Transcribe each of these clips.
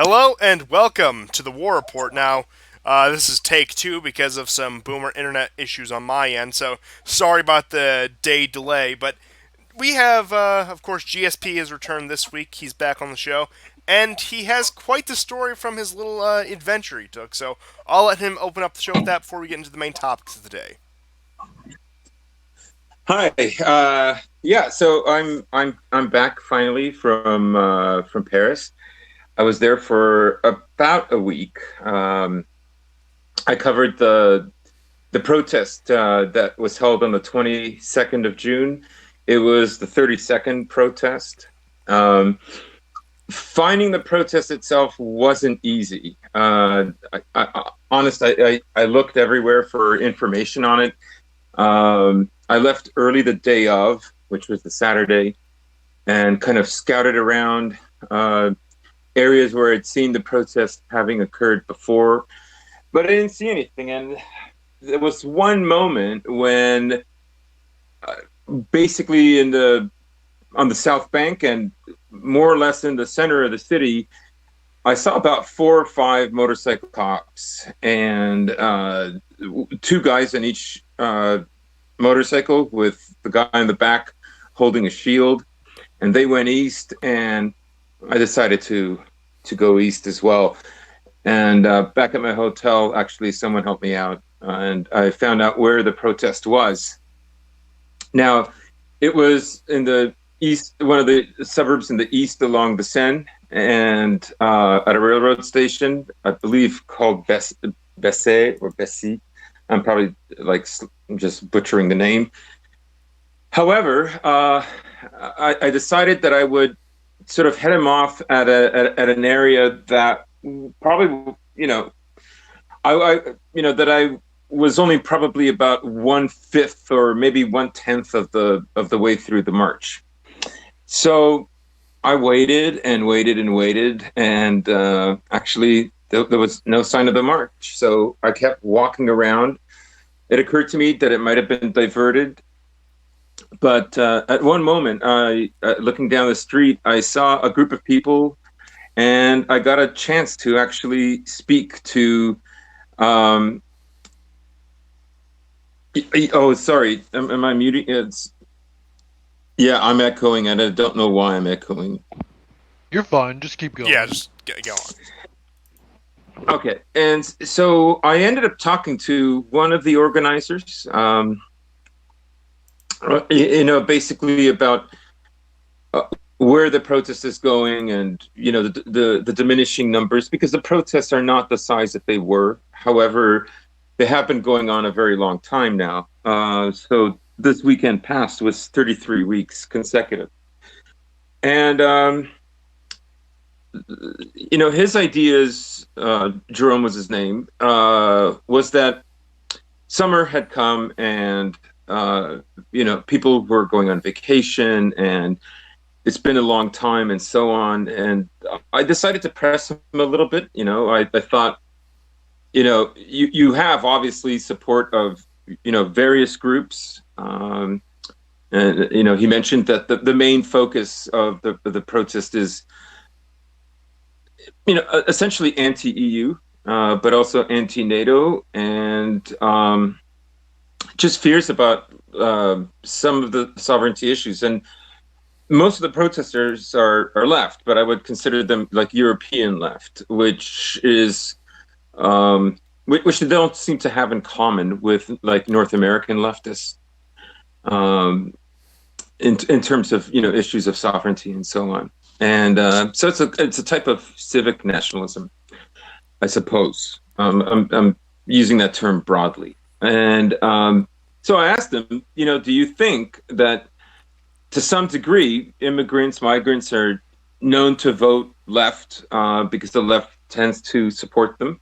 Hello and welcome to the War Report. Now, this is take two because of some boomer internet issues on my end, so sorry about the day delay. But we have, of course, GSP has returned this week. He's back on the show, and he has quite the story from his little adventure he took. So I'll let him open up the show with that before we get into the main topics of the day. Hi. Yeah. So I'm back finally from Paris. I was there for about a week. I covered the protest that was held on the 22nd of June. It was the 32nd protest. Um, Finding the protest itself wasn't easy. I looked everywhere for information on it. I left early the day of, which was the Saturday, and kind of scouted around areas where I'd seen the protest having occurred before, but I didn't see anything. And there was one moment when, basically in the on the South Bank and more or less in the center of the city, I saw about four or five motorcycle cops and two guys in each motorcycle with the guy in the back holding a shield, and they went east, and I decided to go east as well. And back at my hotel, actually, someone helped me out, and I found out where the protest was. Now, it was in the east, one of the suburbs in the east along the Seine, and at a railroad station, I believe called Bessay or Bessy. I'm probably like just butchering the name. However, I decided that I would sort of head him off at an area that probably, that I was only probably about 1/5 or maybe 1/10 of the way through the march. So I waited and waited and waited, and actually there was no sign of the march. So I kept walking around. It occurred to me that it might have been diverted, but at one moment, looking down the street, I saw a group of people, and I got a chance to actually speak to. Um, oh, sorry, am I muting? Yeah, I'm echoing, and I don't know why I'm echoing. You're fine. Just keep going. Yeah, just go on. Okay, and so I ended up talking to one of the organizers. Basically about uh, where the protest is going, and the diminishing numbers, because the protests are not the size that they were. However, they have been going on a very long time now. So this weekend past was 33 weeks consecutive, and his ideas, Jerome was his name, was that summer had come, and people were going on vacation, and it's been a long time, and so on. And I decided to press him a little bit. I thought, you have obviously support of various groups. And he mentioned that the main focus of the protest is essentially anti-EU, but also anti-NATO, and just fears about some of the sovereignty issues. And most of the protesters are left, but I would consider them like European left, which they don't seem to have in common with like North American leftists, in terms of issues of sovereignty and so on. And so it's a type of civic nationalism, I suppose. I'm using that term broadly. And so I asked him, do you think that to some degree, immigrants, migrants are known to vote left, because the left tends to support them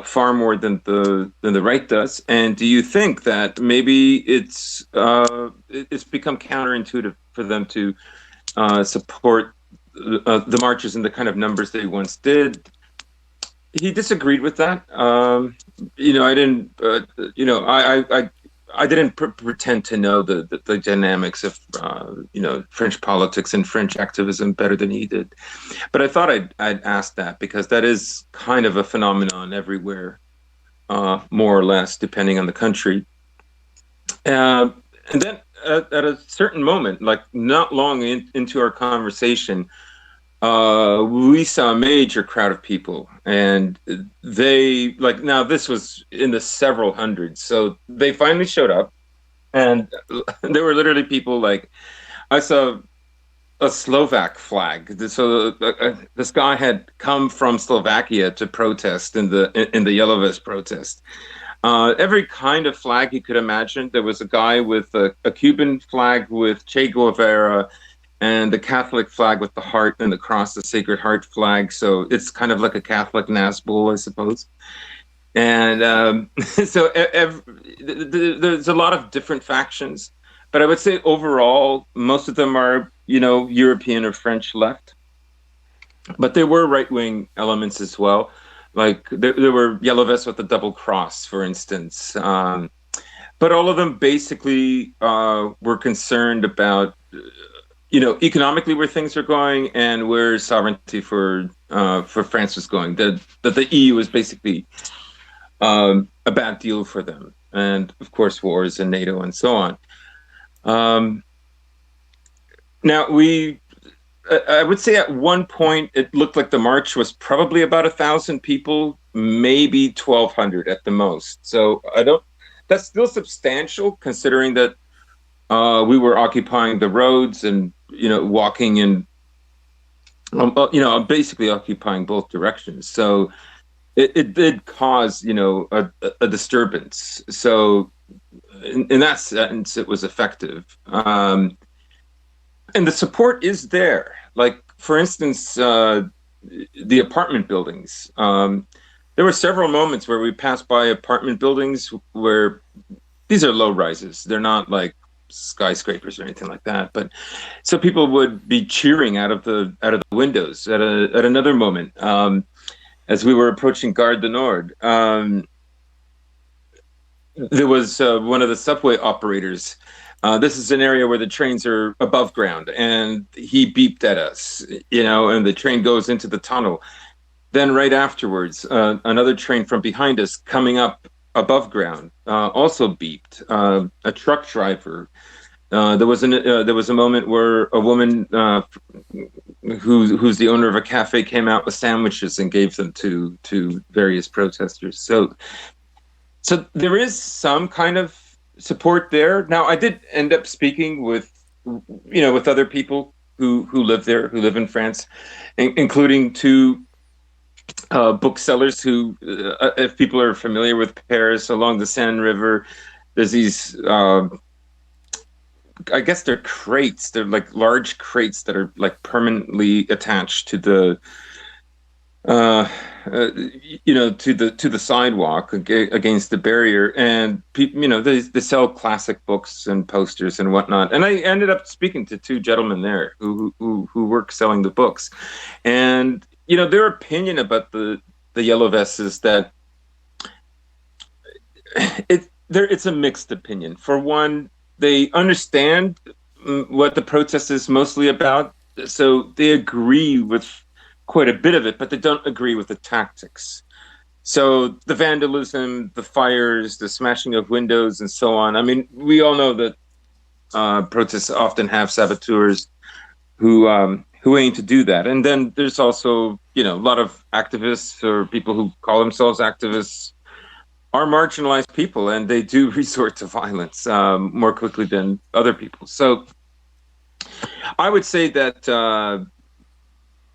far more than the right does? And do you think that maybe it's become counterintuitive for them to support the marches in the kind of numbers they once did? He disagreed with that. I didn't. I didn't pretend to know the dynamics of French politics and French activism better than he did, but I thought I'd ask that because that is kind of a phenomenon everywhere, more or less, depending on the country. And then at a certain moment, like not long into our conversation, we saw a major crowd of people, and they now this was in the several hundreds. So they finally showed up, and there were literally people like I saw a Slovak flag. So this guy had come from Slovakia to protest in the Yellow Vest protest. Every kind of flag you could imagine. There was a guy with a Cuban flag with Che Guevara, and the Catholic flag with the heart and the cross, the Sacred Heart flag. So it's kind of like a Catholic Nazgul, I suppose. And so there's a lot of different factions, but I would say overall, most of them are, European or French left. But there were right-wing elements as well. Like there were Yellow Vests with the double cross, for instance. But all of them basically were concerned about economically where things are going and where sovereignty for France was going. That the EU was basically a bad deal for them, and of course wars and NATO and so on. Now I would say at one point it looked like the march was probably about 1,000 people, maybe 1,200 at the most. So that's still substantial considering that we were occupying the roads and walking and basically occupying both directions. So it did cause a disturbance. So in that sense, it was effective. And the support is there. Like for instance, the apartment buildings. There were several moments where we passed by apartment buildings where these are low rises. They're not like skyscrapers or anything like that, but so people would be cheering out of the windows. At another moment, as we were approaching Gare du Nord, there was one of the subway operators. This is an area where the trains are above ground, and he beeped at us, and the train goes into the tunnel. Then right afterwards, another train from behind us coming up above ground also beeped. A truck driver. There was a moment where a woman who's the owner of a cafe came out with sandwiches and gave them to various protesters. So there is some kind of support there. Now I did end up speaking with other people who live there, who live in France, including two booksellers who, if people are familiar with Paris, along the Seine River, there's these, I guess they're crates. They're like large crates that are like permanently attached to the, to the sidewalk against the barrier. And people, they sell classic books and posters and whatnot. And I ended up speaking to two gentlemen there who work selling the books, and their opinion about the Yellow Vests is that it's a mixed opinion. For one, they understand what the protest is mostly about, so they agree with quite a bit of it, but they don't agree with the tactics. So the vandalism, the fires, the smashing of windows, and so on. I mean, we all know that protests often have saboteurs who aim to do that. And then there's also, a lot of activists or people who call themselves activists are marginalized people, and they do resort to violence more quickly than other people. So I would say that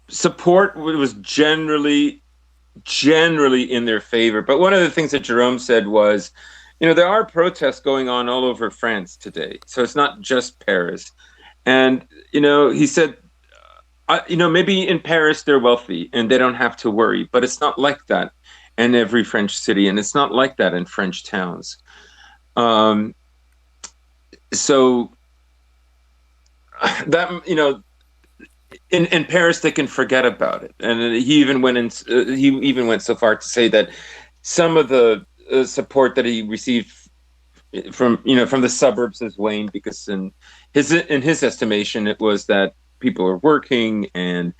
support was generally in their favor. But one of the things that Jerome said was, there are protests going on all over France today. So it's not just Paris. And, he said, maybe in Paris they're wealthy and they don't have to worry, but it's not like that in every French city, and it's not like that in French towns. So that, in Paris they can forget about it. And he even went so far to say that some of the support that he received from the suburbs as Wayne, because in his estimation it was that people are working and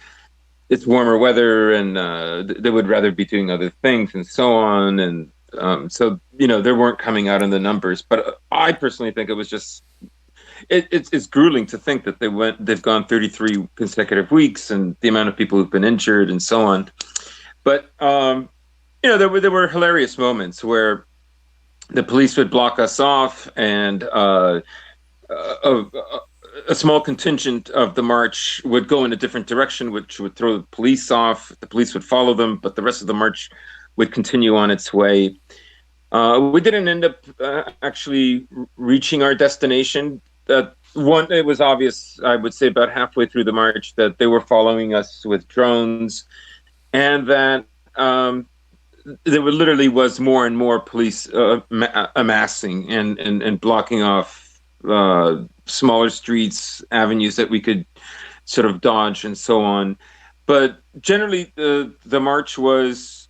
it's warmer weather, and they would rather be doing other things and so on, and so they weren't coming out in the numbers. But I personally think it was just it's grueling to think that they've gone 33 consecutive weeks, and the amount of people who've been injured and so on. But there were hilarious moments where the police would block us off, and a, a small contingent of the march would go in a different direction, which would throw the police off. The police would follow them, but the rest of the march would continue on its way. We didn't end up actually reaching our destination. It was obvious, I would say, about halfway through the march, that they were following us with drones, and that there literally was more and more police amassing and blocking off smaller streets, avenues that we could sort of dodge and so on. But generally, the march was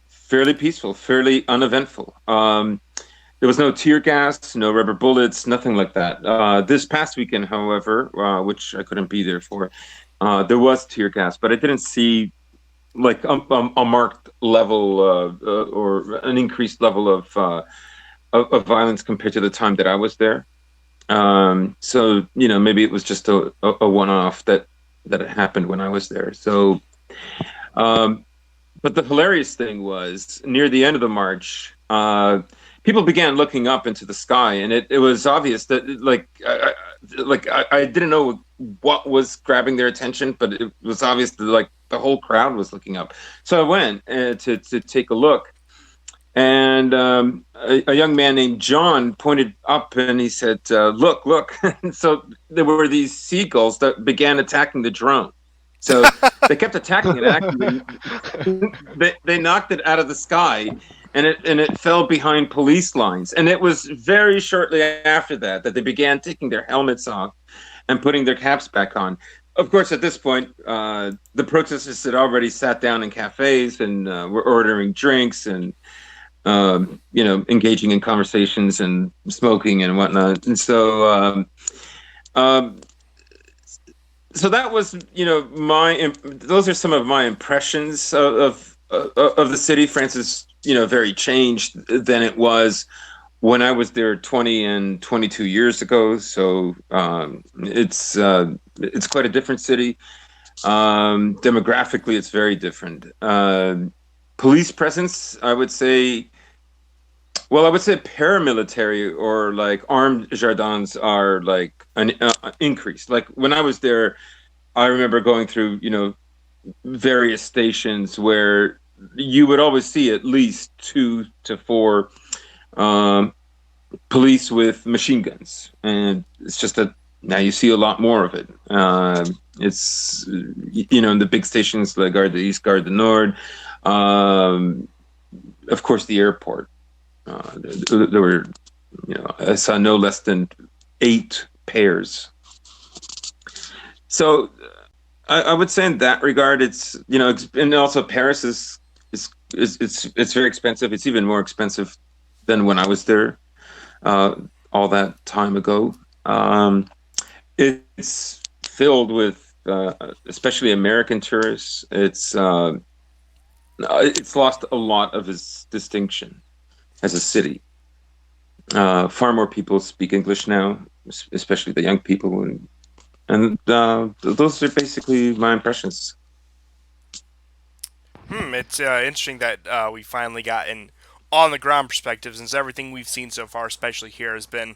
fairly peaceful, fairly uneventful. There was no tear gas, no rubber bullets, nothing like that. This past weekend, however, which I couldn't be there for, there was tear gas, but I didn't see like a marked level or an increased level of violence compared to the time that I was there. So maybe it was just a one-off that it happened when I was there. So, but the hilarious thing was, near the end of the march, people began looking up into the sky, and it was obvious that I didn't know what was grabbing their attention, but it was obvious that the whole crowd was looking up. So I went to take a look, and a young man named John pointed up, and he said, "Look, look!" And so there were these seagulls that began attacking the drone. So they kept attacking it. Actually, they knocked it out of the sky, and it fell behind police lines. And it was very shortly after that they began taking their helmets off and putting their caps back on. Of course, at this point, the protesters had already sat down in cafes and were ordering drinks and engaging in conversations and smoking and whatnot. And so that was those are some of my impressions of the city. France is very changed than it was when I was there 20 and 22 years ago. So it's quite a different city. Demographically, it's very different. Police presence, I would say paramilitary or like armed gendarmes are like an increase. Like when I was there, I remember going through various stations where you would always see at least 2 to 4 police with machine guns, and it's just that now you see a lot more of it. It's in the big stations like Gare de l'Est, Gare du Nord, of course the airport. There were, I saw no less than 8 pairs. So I would say in that regard, it's and also Paris is it's very expensive. It's even more expensive than when I was there all that time ago. It's filled with especially American tourists. It's lost a lot of its distinction as a city. Far more people speak English now, especially the young people, and those are basically my impressions. It's interesting that we finally got an on-the-ground perspective, since everything we've seen so far, especially here, has been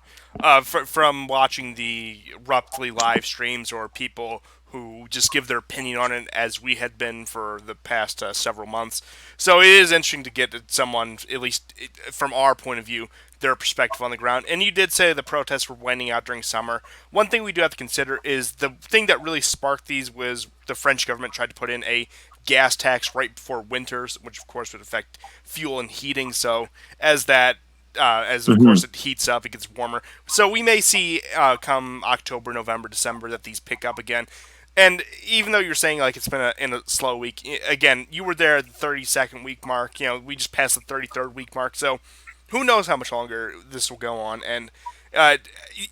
from watching the roughly live streams or people who just give their opinion on it, as we had been for the past several months. So it is interesting to get someone, at least from our point of view, their perspective on the ground. And you did say the protests were winding out during summer. One thing we do have to consider is the thing that really sparked these was the French government tried to put in a gas tax right before winters, which of course would affect fuel and heating. So as of course it heats up, it gets warmer. So we may see come October, November, December that these pick up again. And even though you're saying like it's been in a slow week, again, you were there at the 32nd week mark. We just passed the 33rd week mark. So who knows how much longer this will go on. And uh,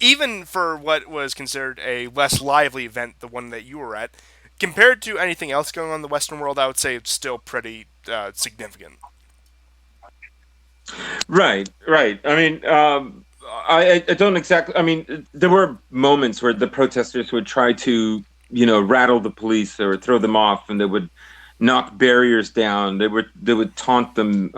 even for what was considered a less lively event, the one that you were at, compared to anything else going on in the Western world, I would say it's still pretty significant. Right, right. I mean, I don't exactly. I mean, there were moments where the protesters would try to, rattle the police or throw them off, and they would knock barriers down. They would taunt them.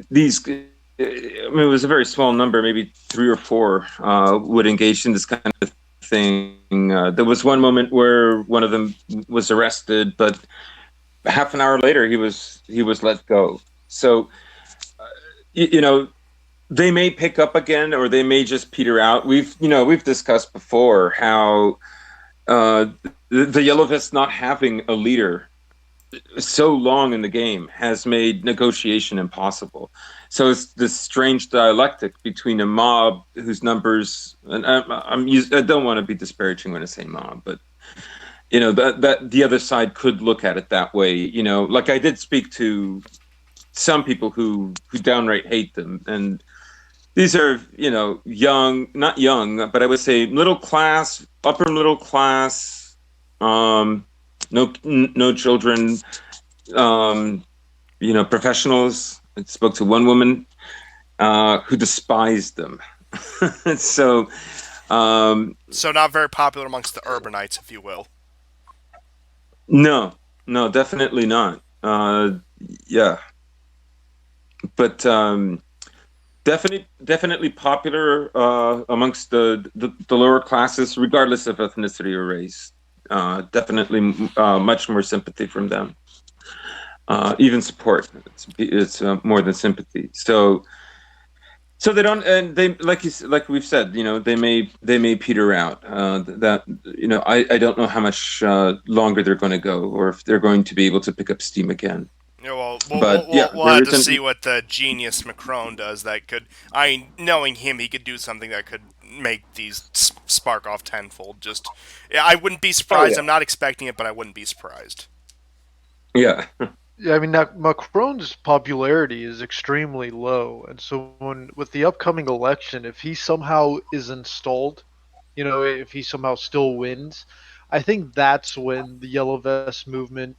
These, I mean, it was a very small number, maybe three or four, would engage in this kind of thing. There was one moment where one of them was arrested, but half an hour later he was let go. So you know they may pick up again or they may just peter out. We've discussed before how uh, the Yellow Vests not having a leader so long in the game has made negotiation impossible. So it's this strange dialectic between a mob whose numbers, and I don't want to be disparaging when I say mob, but that the other side could look at it that way. Like I did speak to some people who downright hate them, and these are young, not young, but I would say middle class, upper middle class, no children, professionals. I spoke to one woman who despised them. So So not very popular amongst the urbanites, if you will. no, no, definitely not. Yeah, but definitely popular amongst the lower classes, regardless of ethnicity or race. Definitely much more sympathy from them, even support. It's more than sympathy. So they don't, and they like we've said, they may peter out. That I don't know how much longer they're going to go, or if they're going to be able to pick up steam again. Yeah, well, we'll, But we'll, yeah, we'll there have to isn't. see what the genius Macron does. That could, knowing him, he could do something that could make these spark off tenfold. Just, yeah, I wouldn't be Oh surprised. yeah, I'm not expecting it, but I wouldn't be surprised. yeah. Yeah, I mean, Macron's popularity is extremely low, and so with the upcoming election, if he somehow is installed, if he somehow still wins, I think that's when the Yellow Vest movement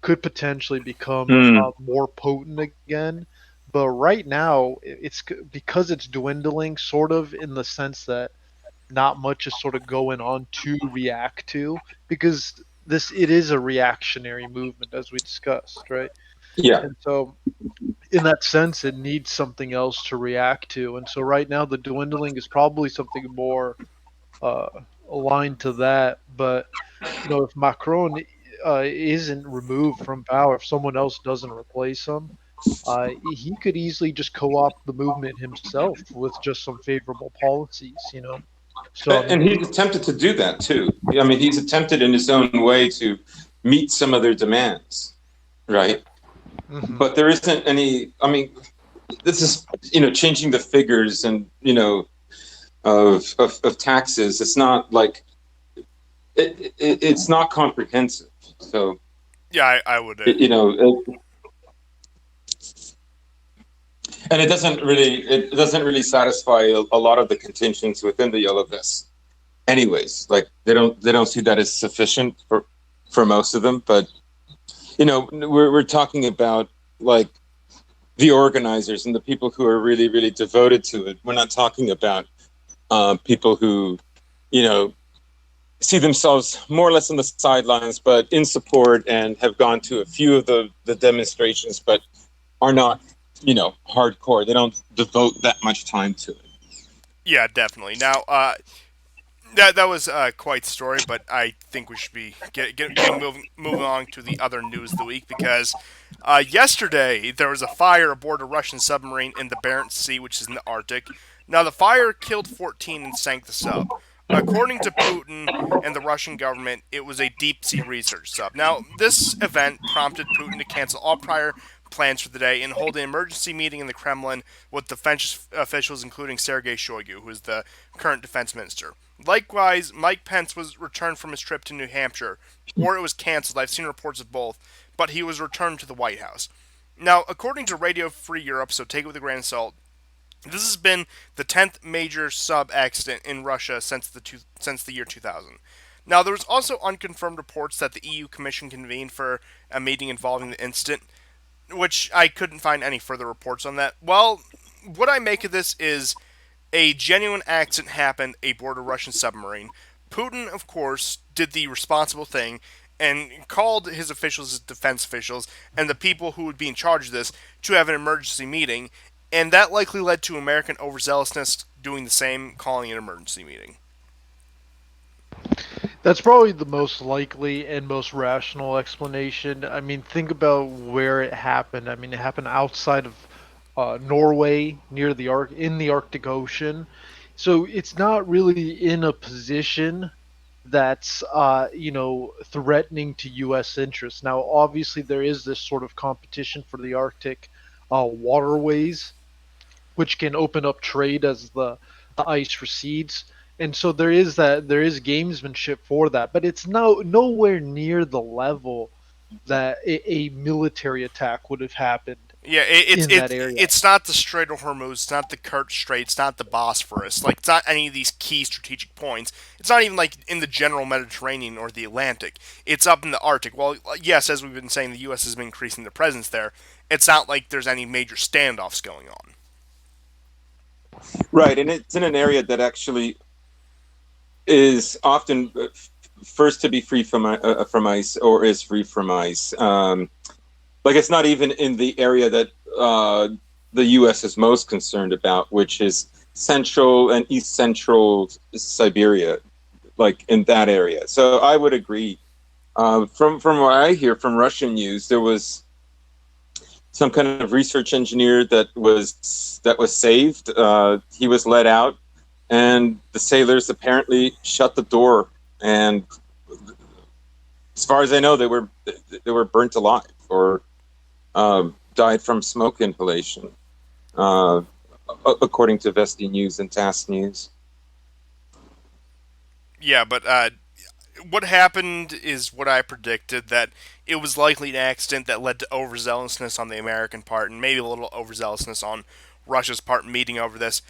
could potentially become Mm, more potent again. But right now, because it's dwindling, sort of in the sense that not much is sort of going on to react to, because it is a reactionary movement as we discussed, right? yeah. And so in that sense it needs something else to react to. And so right now the dwindling is probably something more uh, aligned to that. But if Macron isn't removed from power, if someone else doesn't replace him, he could easily just co-opt the movement himself with just some favorable policies. So I And mean, he's attempted to do that too. I mean, he's attempted in his own way to meet some of their demands, right? mhm. But there isn't any. I mean, this is changing the figures and of taxes. It's not like it's not comprehensive. So Yeah, I would. it, you know, it, and it doesn't really satisfy a lot of the contingents within the Yellow Vests. Anyways, like they don't see that as sufficient for most of them. But we're talking about like the organizers and the people who are really really devoted to it. We're not talking about people who you know see themselves more or less on the sidelines, but in support and have gone to a few of the demonstrations, but are not hardcore. They don't devote that much time to it. Yeah, definitely. Now, that was quite the story, but I think we should be getting moving on to the other news of the week because yesterday there was a fire aboard a Russian submarine in the Barents Sea, which is in the Arctic. Now, the fire killed 14 and sank the sub. According to Putin and the Russian government, it was a deep sea research sub. Now, this event prompted Putin to cancel all prior plans for the day and hold an emergency meeting in the Kremlin with defense officials, including Sergei Shoigu, who is the current defense minister. Likewise, Mike Pence was returned from his trip to New Hampshire, or it was canceled. I've seen reports of both, but he was returned to the White House. Now, according to Radio Free Europe, so take it with a grain of salt, this has been the 10th major sub accident in Russia since the year 2000. Now, there was also unconfirmed reports that the EU Commission convened for a meeting involving the incident, which I couldn't find any further reports on that. Well, what I make of this is a genuine accident happened aboard a Russian submarine. Putin, of course, did the responsible thing and called his officials, his defense officials, and the people who would be in charge of this to have an emergency meeting, and that likely led to American overzealousness doing the same, calling an emergency meeting. That's probably the most likely and most rational explanation. I mean, think about where it happened. I mean, it happened outside of Norway, near in the Arctic Ocean. So it's not really in a position that's threatening to U.S. interests. Now, obviously, there is this sort of competition for the Arctic waterways, which can open up trade as the ice recedes. And so there is gamesmanship for that, but it's nowhere near the level that a military attack would have happened Yeah, in that area. it's not the Strait of Hormuz, it's not the Kerch Strait, it's not the Bosphorus. Like, it's not any of these key strategic points. It's not even like in the general Mediterranean or the Atlantic. It's up in the Arctic. Well, yes, as we've been saying, the U.S. has been increasing their presence there. It's not like there's any major standoffs going on. Right, and it's in an area that actually is often first to be free from ice, or is free from ice. Like, it's not even in the area that the U.S. is most concerned about, which is central and east central Siberia, like in that area. So I would agree. From what I hear from Russian news, there was some kind of research engineer that was saved. He was let out, and the sailors apparently shut the door. And as far as I know, they were burnt alive or died from smoke inhalation, according to Vesti News and TASS News. Yeah, but what happened is what I predicted, that it was likely an accident that led to overzealousness on the American part and maybe a little overzealousness on Russia's part meeting over this.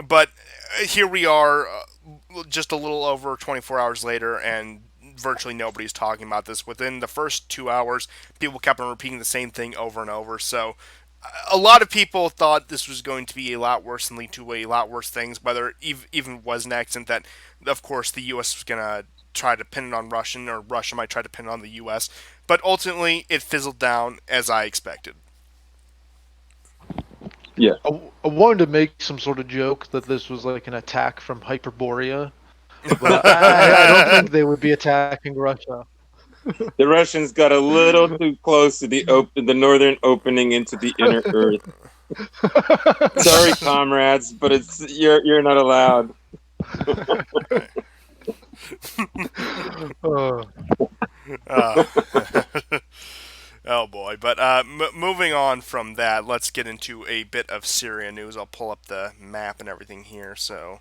But here we are, just a little over 24 hours later, and virtually nobody's talking about this. Within the first 2 hours, people kept on repeating the same thing over and over. So a lot of people thought this was going to be a lot worse and lead to a lot worse things, whether it even was an accident that, of course, the U.S. was going to try to pin it on Russian, or Russia might try to pin it on the U.S. But ultimately, it fizzled down as I expected. Yeah. I wanted to make some sort of joke that this was like an attack from Hyperborea, but I don't think they would be attacking Russia. The Russians got a little too close to the northern opening into the inner Earth. Sorry, comrades, but you're not allowed. Oh boy, but moving on from that, let's get into a bit of Syria news. I'll pull up the map and everything here, so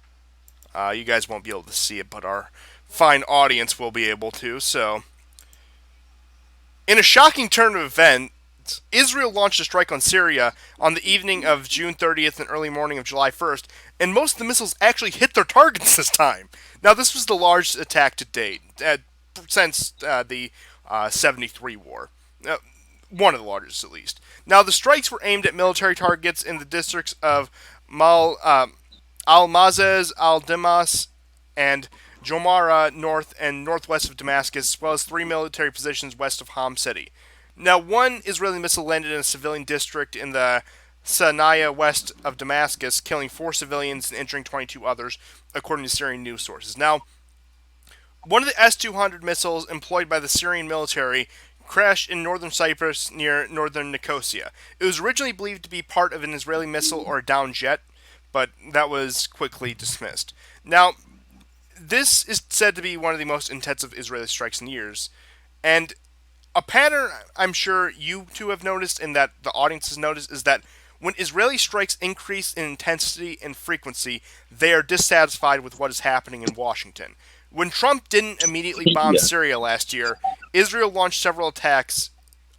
you guys won't be able to see it, but our fine audience will be able to. So, in a shocking turn of events, Israel launched a strike on Syria on the evening of June 30th and early morning of July 1st, and most of the missiles actually hit their targets this time. Now, this was the largest attack to date since the 73 war. One of the largest, at least. Now, the strikes were aimed at military targets in the districts of Al-Mazaz, Al-Dimas, and Jomara north and northwest of Damascus, as well as 3 military positions west of Ham City. Now, 1 Israeli missile landed in a civilian district in the Sanaya west of Damascus, killing 4 civilians and injuring 22 others, according to Syrian news sources. Now, one of the S-200 missiles employed by the Syrian military crashed in northern Cyprus near northern Nicosia. It was originally believed to be part of an Israeli missile or a downed jet, but that was quickly dismissed. Now, this is said to be one of the most intensive Israeli strikes in years, and a pattern I'm sure you two have noticed and that the audience has noticed is that when Israeli strikes increase in intensity and frequency, they are dissatisfied with what is happening in Washington. When Trump didn't immediately bomb Syria last year, Israel launched several attacks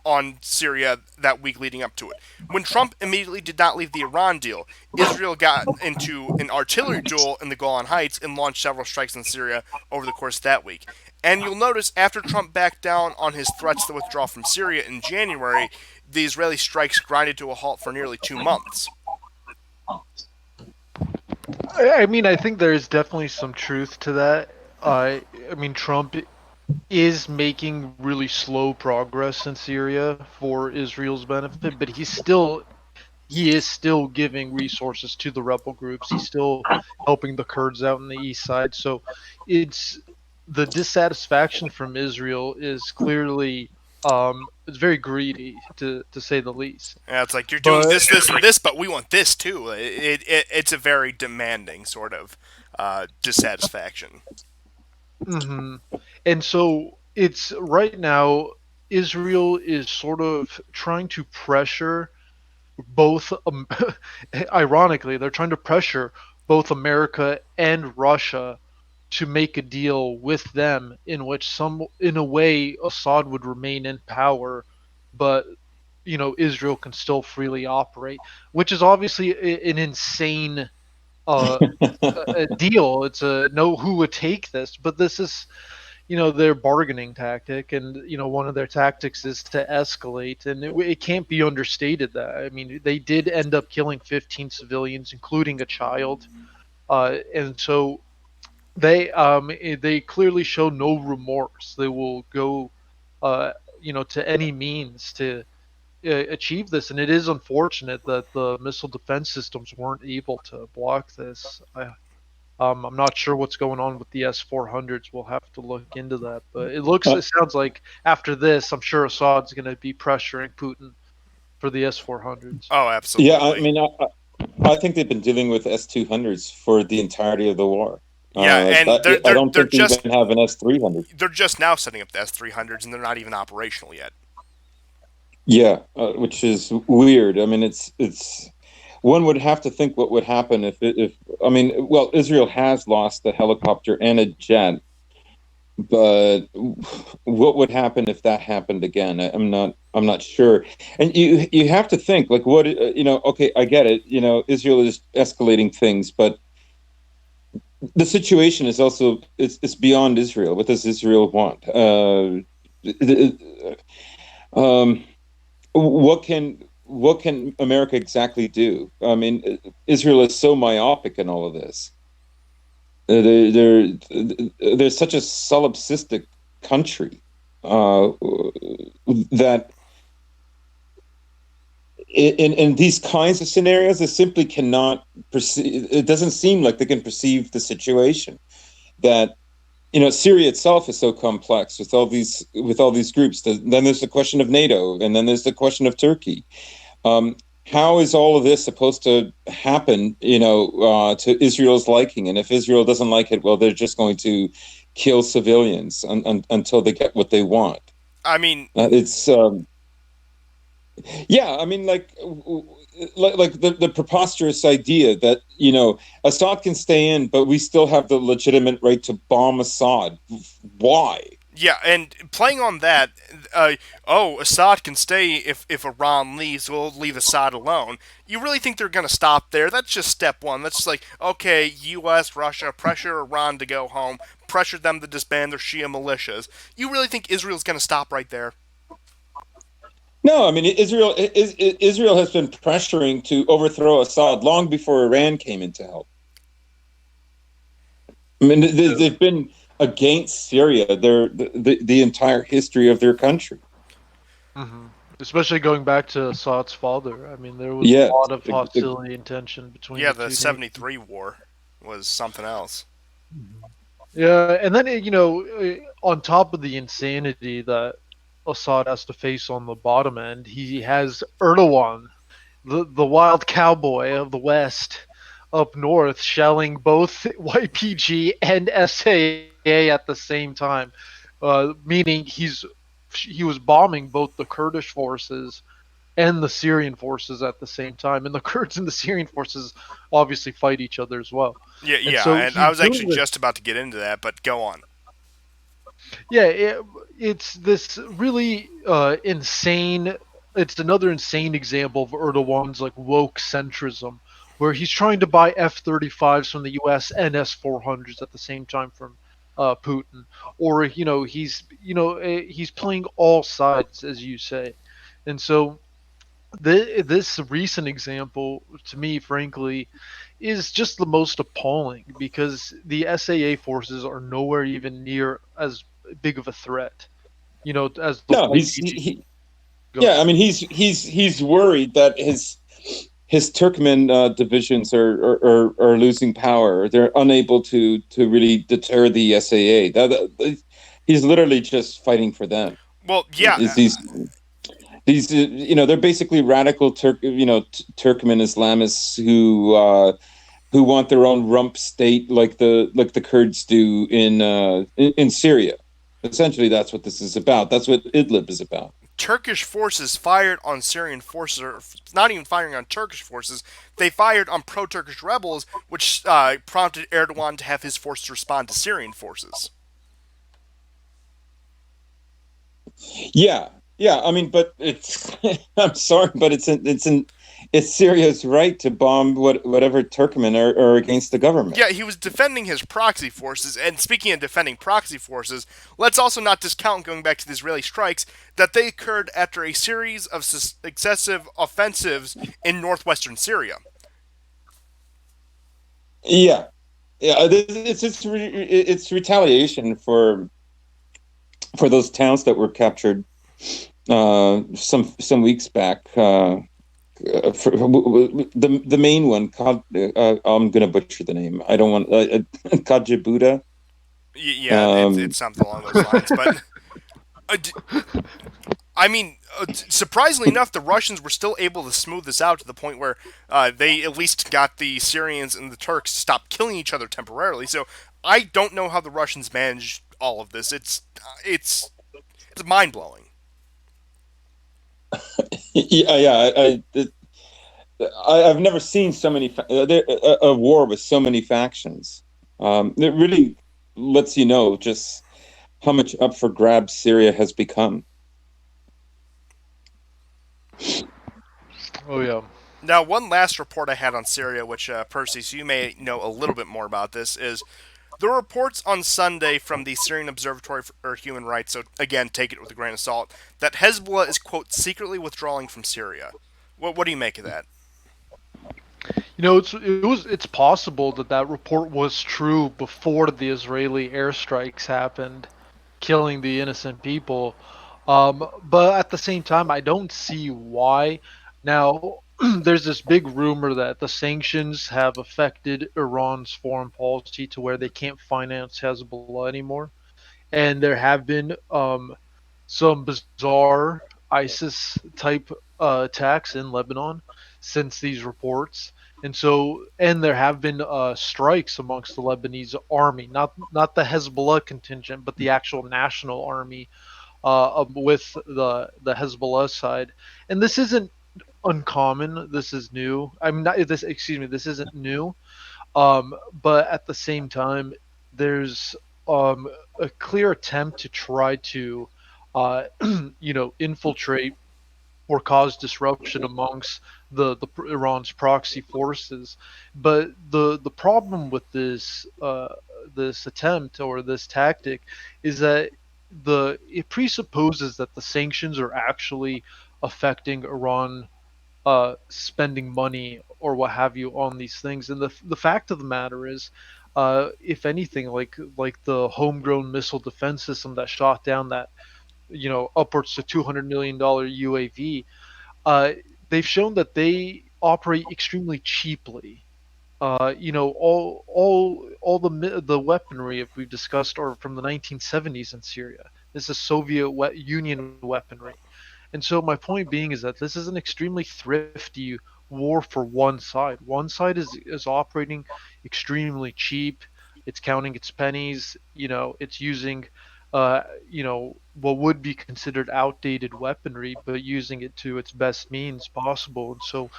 on Syria that week leading up to it. When Trump immediately did not leave the Iran deal, Israel got into an artillery duel in the Golan Heights and launched several strikes in Syria over the course of that week. And you'll notice after Trump backed down on his threats to withdraw from Syria in January, the Israeli strikes grinded to a halt for nearly 2 months. I mean, I think there's definitely some truth to that. I mean, Trump is making really slow progress in Syria for Israel's benefit, but he is still giving resources to the rebel groups. He's still helping the Kurds out on the east side. So it's the dissatisfaction from Israel is clearly it's very greedy to say the least. Yeah, it's like you're doing But- this, and this, but we want this too. It's a very demanding sort of dissatisfaction. hmm And so it's right now Israel is sort of trying to pressure both ironically they're trying to pressure both America and Russia to make a deal with them in which some in a way Assad would remain in power, but Israel can still freely operate, which is obviously an insane a deal. It's a no who would take this, but this is their bargaining tactic, and one of their tactics is to escalate, and it can't be understated that I mean they did end up killing 15 civilians, including a child, and so they clearly show no remorse. They will go to any means to achieve this, and it is unfortunate that the missile defense systems weren't able to block this. I'm not sure what's going on with the S-400s. We'll have to look into that. But it sounds like after this, I'm sure Assad's going to be pressuring Putin for the S-400s. Oh, absolutely. Yeah, I mean, I think they've been dealing with S-200s for the entirety of the war. Yeah, and I don't think they even have an S-300. They're just now setting up the S-300s, and they're not even operational yet. Yeah, which is weird. I mean, it's one would have to think what would happen if Israel has lost a helicopter and a jet, but what would happen if that happened again? I'm not sure. And you have to think like what okay, I get it. Israel is escalating things, but the situation is also it's beyond Israel. What does Israel want? What can America exactly do? I mean, Israel is so myopic in all of this. They're such a solipsistic country that in these kinds of scenarios, they simply cannot perceive. It doesn't seem like they can perceive the situation. That Syria itself is so complex with all these groups. Then there's the question of NATO, and then there's the question of Turkey. How is all of this supposed to happen, to Israel's liking? And if Israel doesn't like it, well, they're just going to kill civilians until they get what they want. I mean, it's yeah. I mean, like the preposterous idea that Assad can stay in, but we still have the legitimate right to bomb Assad. Why? Yeah, and playing on that, Assad can stay if Iran leaves, we'll leave Assad alone. You really think they're going to stop there? That's just step one. That's just like, okay, U.S., Russia, pressure Iran to go home, pressure them to disband their Shia militias. You really think Israel's going to stop right there? No, I mean, Israel has been pressuring to overthrow Assad long before Iran came into help. I mean, they've been against Syria the entire history of their country. Mm-hmm. Especially going back to Assad's father. I mean, there was a lot of hostility and tension between the 73 war was something else. Yeah, and then, on top of the insanity that Assad has to face on the bottom end, he has Erdogan, the wild cowboy of the West, up north, shelling both YPG and SAA at the same time, meaning he was bombing both the Kurdish forces and the Syrian forces at the same time, and the Kurds and the Syrian forces obviously fight each other as well. Yeah, and I was actually just about to get into that, but go on. Yeah, it's this really insane. It's another insane example of Erdogan's like woke centrism, where he's trying to buy F-35s from the U.S. and S-400s at the same time from Putin, or he's playing all sides, as you say, and so this recent example, to me, frankly, is just the most appalling because the SAA forces are nowhere even near as big of a threat, as the No, YPG. Go yeah. I ahead. mean, he's worried that his Turkmen divisions are losing power. They're unable to really deter the SAA. He's literally just fighting for them. Well, yeah, Is these they're basically radical Turkmen Islamists who want their own rump state like the Kurds do in Syria. Essentially, that's what this is about. That's what Idlib is about. Turkish forces fired on Syrian forces, or not even firing on Turkish forces, they fired on pro Turkish rebels, which prompted Erdogan to have his forces respond to Syrian forces. Yeah, yeah. I mean, but it's I'm sorry, but it's Syria's right to bomb whatever Turkmen are against the government. Yeah, he was defending his proxy forces, and speaking of defending proxy forces, let's also not discount, going back to the Israeli strikes, that they occurred after a series of excessive offensives in northwestern Syria. Yeah, yeah. It's retaliation for those towns that were captured some weeks back. The main one, I'm gonna butcher the name. I don't want Kajibuda. Yeah, it's Um, something along those lines, but uh, I mean, surprisingly enough, the Russians were still able to smooth this out to the point where they at least got the Syrians and the Turks to stop killing each other temporarily. So I don't know how the Russians managed all of this. It's mind blowing. yeah, yeah. I've never seen so many a war with so many factions. It really lets you know just how much up for grabs Syria has become. Oh yeah. Now, one last report I had on Syria, which Percy, so you may know a little bit more about this, is the reports on Sunday from the Syrian Observatory for Human Rights. So again, take it with a grain of salt. That Hezbollah is quote secretly withdrawing from Syria. What do you make of that? It's possible that that report was true before the Israeli airstrikes happened, killing the innocent people. But at the same time, I don't see why. Now, there's this big rumor that the sanctions have affected Iran's foreign policy to where they can't finance Hezbollah anymore, and there have been some bizarre ISIS type attacks in Lebanon since these reports. And there have been strikes amongst the Lebanese army, not the Hezbollah contingent, but the actual national army with the Hezbollah side. And this isn't uncommon. This is new. I mean, not this. Excuse me. This isn't new. But at the same time, there's a clear attempt to try to, infiltrate or cause disruption amongst the Iran's proxy forces. But the problem with this attempt or this tactic is that the it presupposes that the sanctions are actually affecting Iran spending money or what have you on these things. And the fact of the matter is, if anything, like the homegrown missile defense system that shot down that upwards to $200 million UAV, uh, they've shown that they operate extremely cheaply. All the weaponry, if we've discussed, are from the 1970s in Syria. This is Soviet Union weaponry. And so my point being is that this is an extremely thrifty war for one side. One side is operating extremely cheap. It's counting its pennies. It's using, what would be considered outdated weaponry, but using it to its best means possible. And so,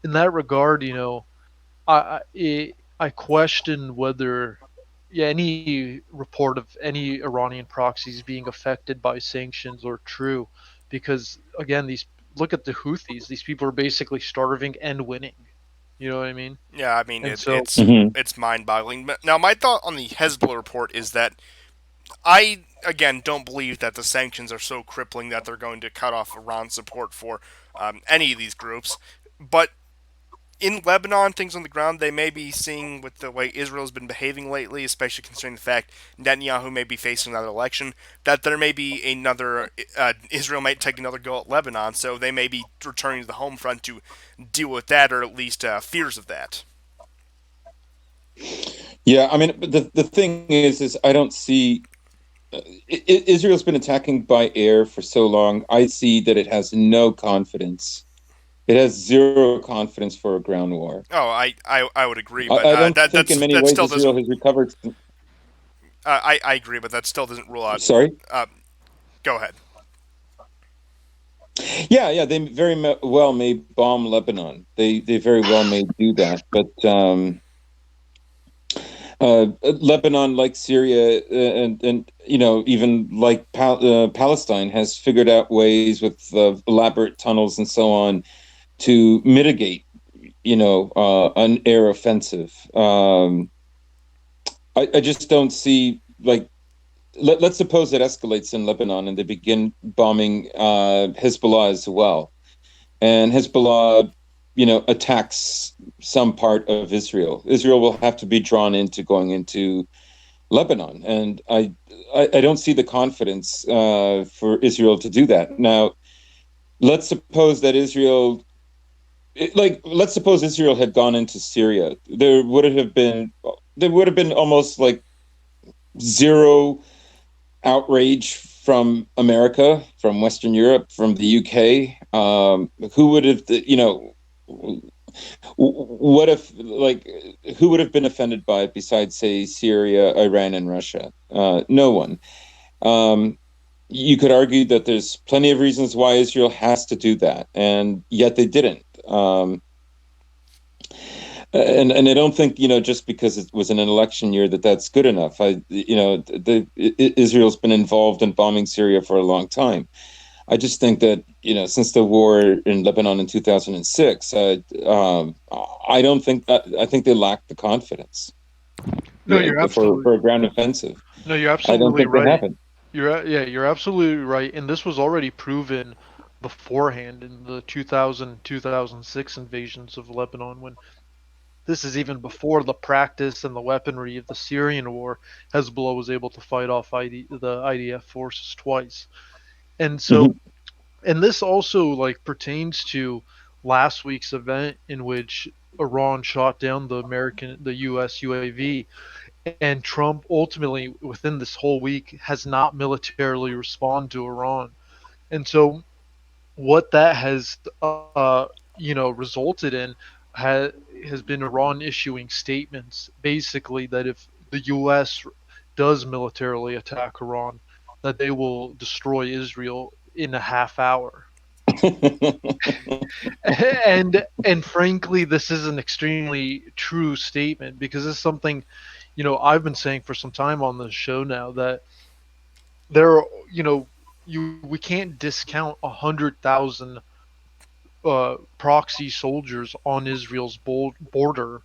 in that regard, I question whether yeah, any report of any Iranian proxies being affected by sanctions are true, because again, these look at the Houthis. These people are basically starving and winning. You know what I mean? Yeah, I mean And so, Hmm. it's mind-boggling. But now, my thought on the Hezbollah report is that I again don't believe that the sanctions are so crippling that they're going to cut off Iran's support for any of these groups. But in Lebanon, things on the ground, they may be seeing with the way Israel's been behaving lately, especially considering the fact Netanyahu may be facing another election, that there may be another, Israel might take another go at Lebanon, so they may be returning to the home front to deal with that, or at least fears of that. Yeah, I mean, the thing is I don't see Israel's been attacking by air for so long. I see that it has no confidence. It has zero confidence for a ground war. Oh, I would agree, but I don't think in many that ways still Israel doesn't. has recovered. I agree, but that still doesn't rule out. Sorry. Uh, Go ahead. Yeah, they very well may bomb Lebanon. They very well may do that, but Lebanon, like Syria, and even like Palestine, has figured out ways with elaborate tunnels and so on to mitigate, an air offensive. I just don't see like let's suppose it escalates in Lebanon and they begin bombing Hezbollah as well, and Hezbollah, attacks some part of Israel. Israel will have to be drawn into going into Lebanon, and I don't see the confidence for Israel to do that. Now, let's suppose that let's suppose Israel had gone into Syria. There would have been almost like zero outrage from America, from Western Europe, from the UK. Who would have, what if, like, who would have been offended by it besides, say, Syria, Iran, and Russia? No one. Um, you could argue that there's plenty of reasons why Israel has to do that, and yet they didn't. And I don't think just because it was in an election year that's good enough. Israel's been involved in bombing Syria for a long time. I just think that since the war in Lebanon in 2006, I don't think I think they lack the confidence no, you're for absolutely a ground offensive. no, you're I don't absolutely think they right. have it. You're absolutely right, and this was already proven beforehand in the 2006 invasions of Lebanon, when this is even before the practice and the weaponry of the Syrian war. Hezbollah was able to fight off the IDF forces twice. And so, Mhm. and this also like pertains to last week's event in which Iran shot down the US UAV, and Trump ultimately within this whole week has not militarily responded to Iran. And so what that has resulted in ha- has been Iran issuing statements basically that if the US does militarily attack Iran, that they will destroy Israel in a half hour. And frankly, this is an extremely true statement, because it's something, I've been saying for some time on the show now, that there are, we can't discount 100,000 proxy soldiers on Israel's border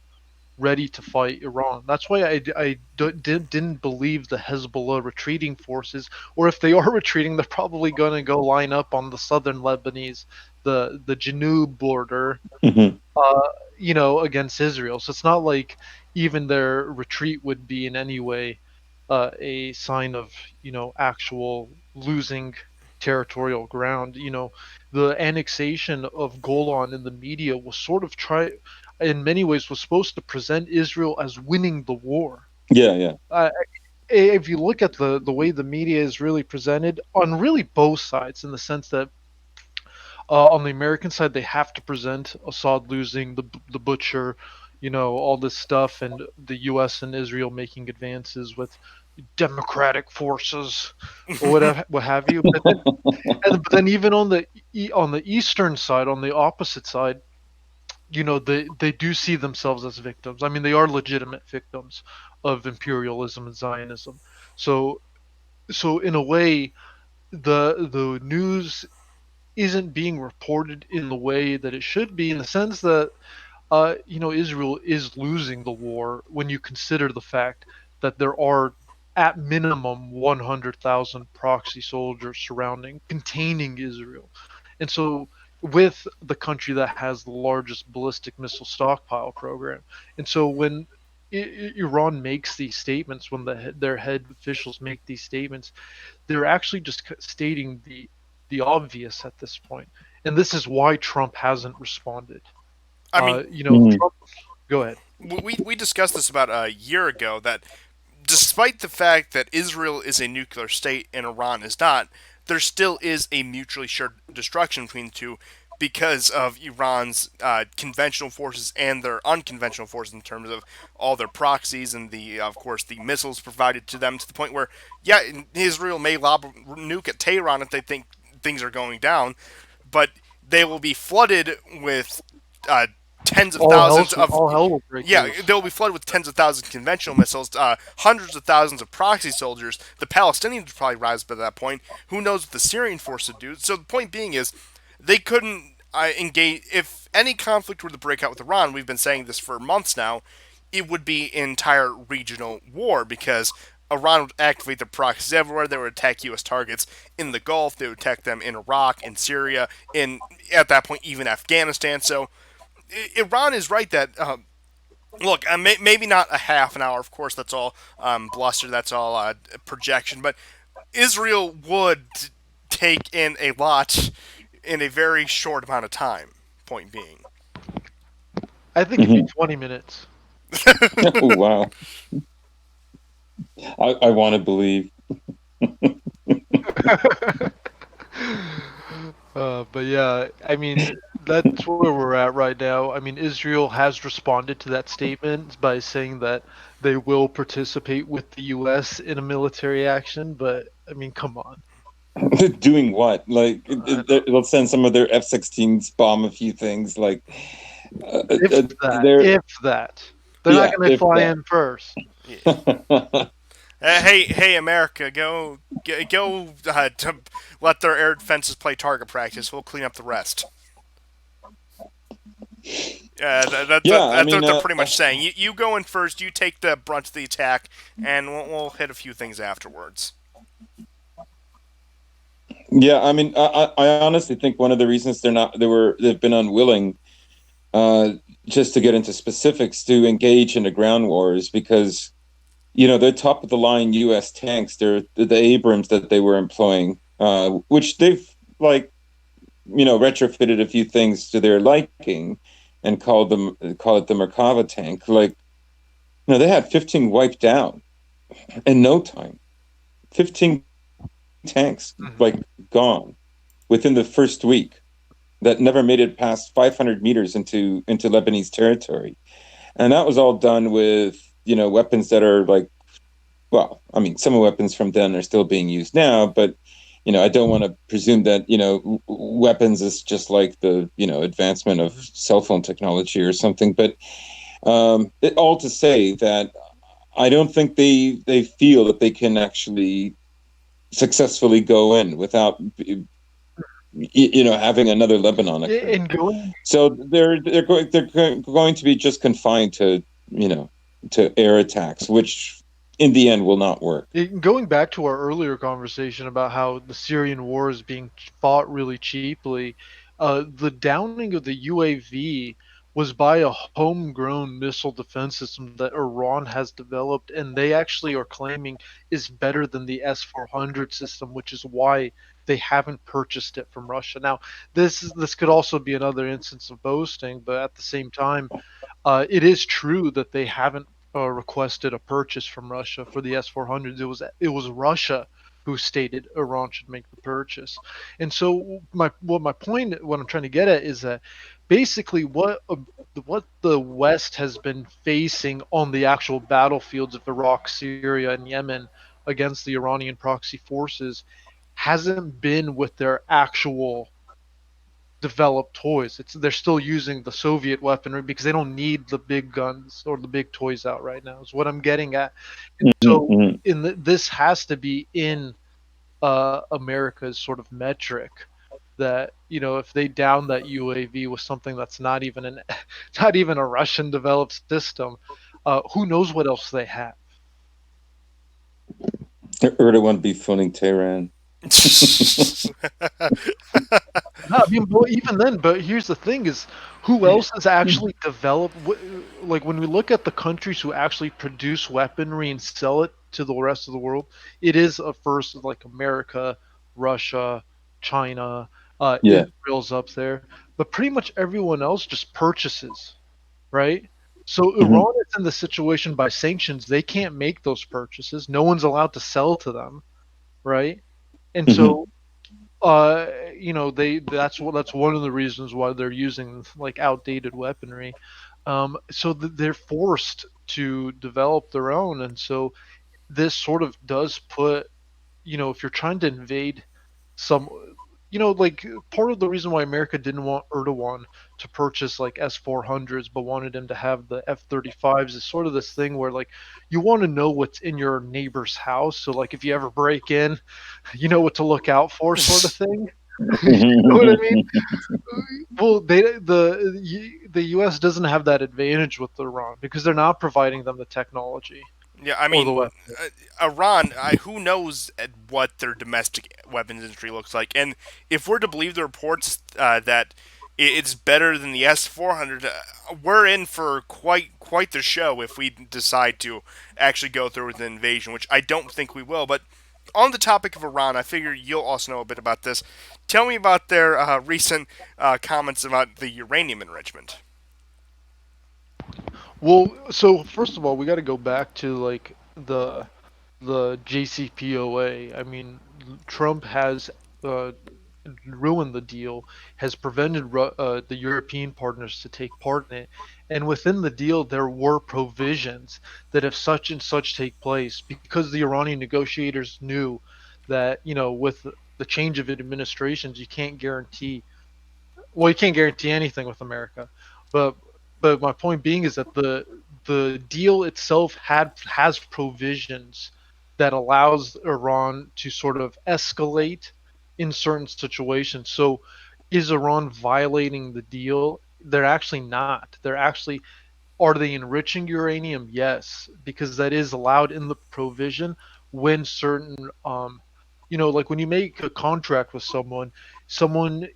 ready to fight Iran. That's why didn't believe the Hezbollah retreating forces, or if they are retreating, they're probably going to go line up on the southern Lebanese, the Janub border, Mhm. uh, against Israel. So it's not like even their retreat would be in any way a sign of, actual losing territorial ground. The annexation of Golan in the media was sort of in many ways, was supposed to present Israel as winning the war. Yeah, yeah. Uh, if you look at the way the media is really presented on really both sides, in the sense that on the American side, they have to present Assad losing, the butcher, all this stuff, and the U.S. and Israel making advances with democratic forces, or whatever, what have you. But then even on the eastern side, on the opposite side, they do see themselves as victims. I mean, they are legitimate victims of imperialism and Zionism. So so in a way, the news isn't being reported in the way that it should be, in the sense that Israel is losing the war when you consider the fact that there are at minimum 100,000 proxy soldiers surrounding, containing Israel. And so, with the country that has the largest ballistic missile stockpile program. And so, when Iran makes these statements, when their head officials make these statements, they're actually just stating the obvious at this point. And this is why Trump hasn't responded. I mean, Mhm. Trump, go ahead. we discussed this about a year ago that despite the fact that Israel is a nuclear state and Iran is not, there still is a mutually shared destruction between the two because of Iran's conventional forces and their unconventional forces in terms of all their proxies and of course, the missiles provided to them to the point where, yeah, Israel may lob a nuke at Tehran if they think things are going down, but they will be flooded with uh, tens of thousands of All hell will break yeah, loose. they'll be flooded with tens of thousands of conventional missiles, hundreds of thousands of proxy soldiers. The Palestinians would probably rise by that point. Who knows what the Syrian force would do? So the point being is, they couldn't engage. If any conflict were to break out with Iran, we've been saying this for months now, it would be an entire regional war because Iran would activate their proxies everywhere. They would attack U.S. targets in the Gulf. They would attack them in Iraq, in Syria, in at that point even Afghanistan. So Iran is right that look, maybe not a half an hour. Of course, that's all bluster. That's all projection. But Israel would take in a lot in a very short amount of time. Point being. I think it'd be 20 minutes. Oh, wow. I want to believe. But yeah, I mean, that's where we're at right now. I mean, Israel has responded to that statement by saying that they will participate with the U.S. in a military action, but I mean, come on. Doing what? Like, they'll send some of their F-16s, bomb a few things. Like, If that. They're not yeah, going to if fly that. in first. Hey, America, go to let their air defenses play target practice. We'll clean up the rest. Yeah, I That's mean, what they're pretty much saying. You go in first, you take the brunt of the attack, and we'll hit a few things afterwards. yeah, I mean, I honestly think one of the reasons they've been unwilling, just to get into specifics, to engage in a ground war is because, they're top of the line U.S. tanks. They're the Abrams that they were employing, which they've like, retrofitted a few things to their liking, and call it the Merkava tank. Like, they had 15 wiped down in no time. 15 tanks like gone within the first week, that never made it past 500 meters into Lebanese territory, and that was all done with weapons that are like, well, I mean, some weapons from then are still being used now, but I don't want to presume that weapons is just like the advancement of cell phone technology or something. But all to say that I don't think they feel that they can actually successfully go in without having another Lebanon occur. And going So they're going to be just confined to to air attacks, which in the end will not work. Going back to our earlier conversation about how the Syrian war is being fought really cheaply, the downing of the UAV was by a homegrown missile defense system that Iran has developed, and they actually are claiming is better than the S-400 system, which is why they haven't purchased it from Russia. Now, this could also be another instance of boasting, but at the same time, it is true that they haven't requested a purchase from Russia for the S-400s. It was Russia who stated Iran should make the purchase. And so my point, what I'm trying to get at, is that basically what the West has been facing on the actual battlefields of Iraq, Syria, and Yemen against the Iranian proxy forces hasn't been with their actual develop toys. They're still using the Soviet weaponry because they don't need the big guns or the big toys out right now. Is what I'm getting at. And so Mhm. this has to be in America's sort of metric that if they down that UAV with something that's not even not even a Russian developed system, who knows what else they have. Erdogan befooning Tehran. No, I mean, well, even then, but here's the thing: is who else has actually developed? Like when we look at the countries who actually produce weaponry and sell it to the rest of the world, it is first like America, Russia, China, Yeah. Israel's up there, but pretty much everyone else just purchases, right? So Mhm. Iran is in the situation by sanctions; they can't make those purchases. No one's allowed to sell to them, right? And Mhm. so that's one of the reasons why they're using like outdated weaponry. So they're forced to develop their own, and so this sort of does put, if you're trying to invade some, like part of the reason why America didn't want Erdogan to purchase like S-400s but wanted him to have the F-35s is sort of this thing where like you want to know what's in your neighbor's house, so like if you ever break in, you know what to look out for, sort of thing. You know what I mean? Well, the U.S. doesn't have that advantage with Iran because they're not providing them the technology Yeah, I or the mean, weapons. Iran. Who knows what their domestic weapons industry looks like? And if we're to believe the reports that it's better than the S-400, we're in for quite the show if we decide to actually go through with the invasion, which I don't think we will. But on the topic of Iran, I figure you'll also know a bit about this. Tell me about their recent comments about the uranium enrichment. Well, so first of all, we got to go back to like the JCPOA. I mean, Trump has uh, ruined the deal, has prevented the European partners to take part in it. And within the deal, there were provisions that if such and such take place, because the Iranian negotiators knew that, with the change of administrations, you can't guarantee anything with America. But my point being is that the deal itself has provisions that allows Iran to sort of escalate in certain situations. So is Iran violating the deal? They're actually not. They're actually Are they enriching uranium? Yes, because that is allowed in the provision when certain like when you make a contract with someone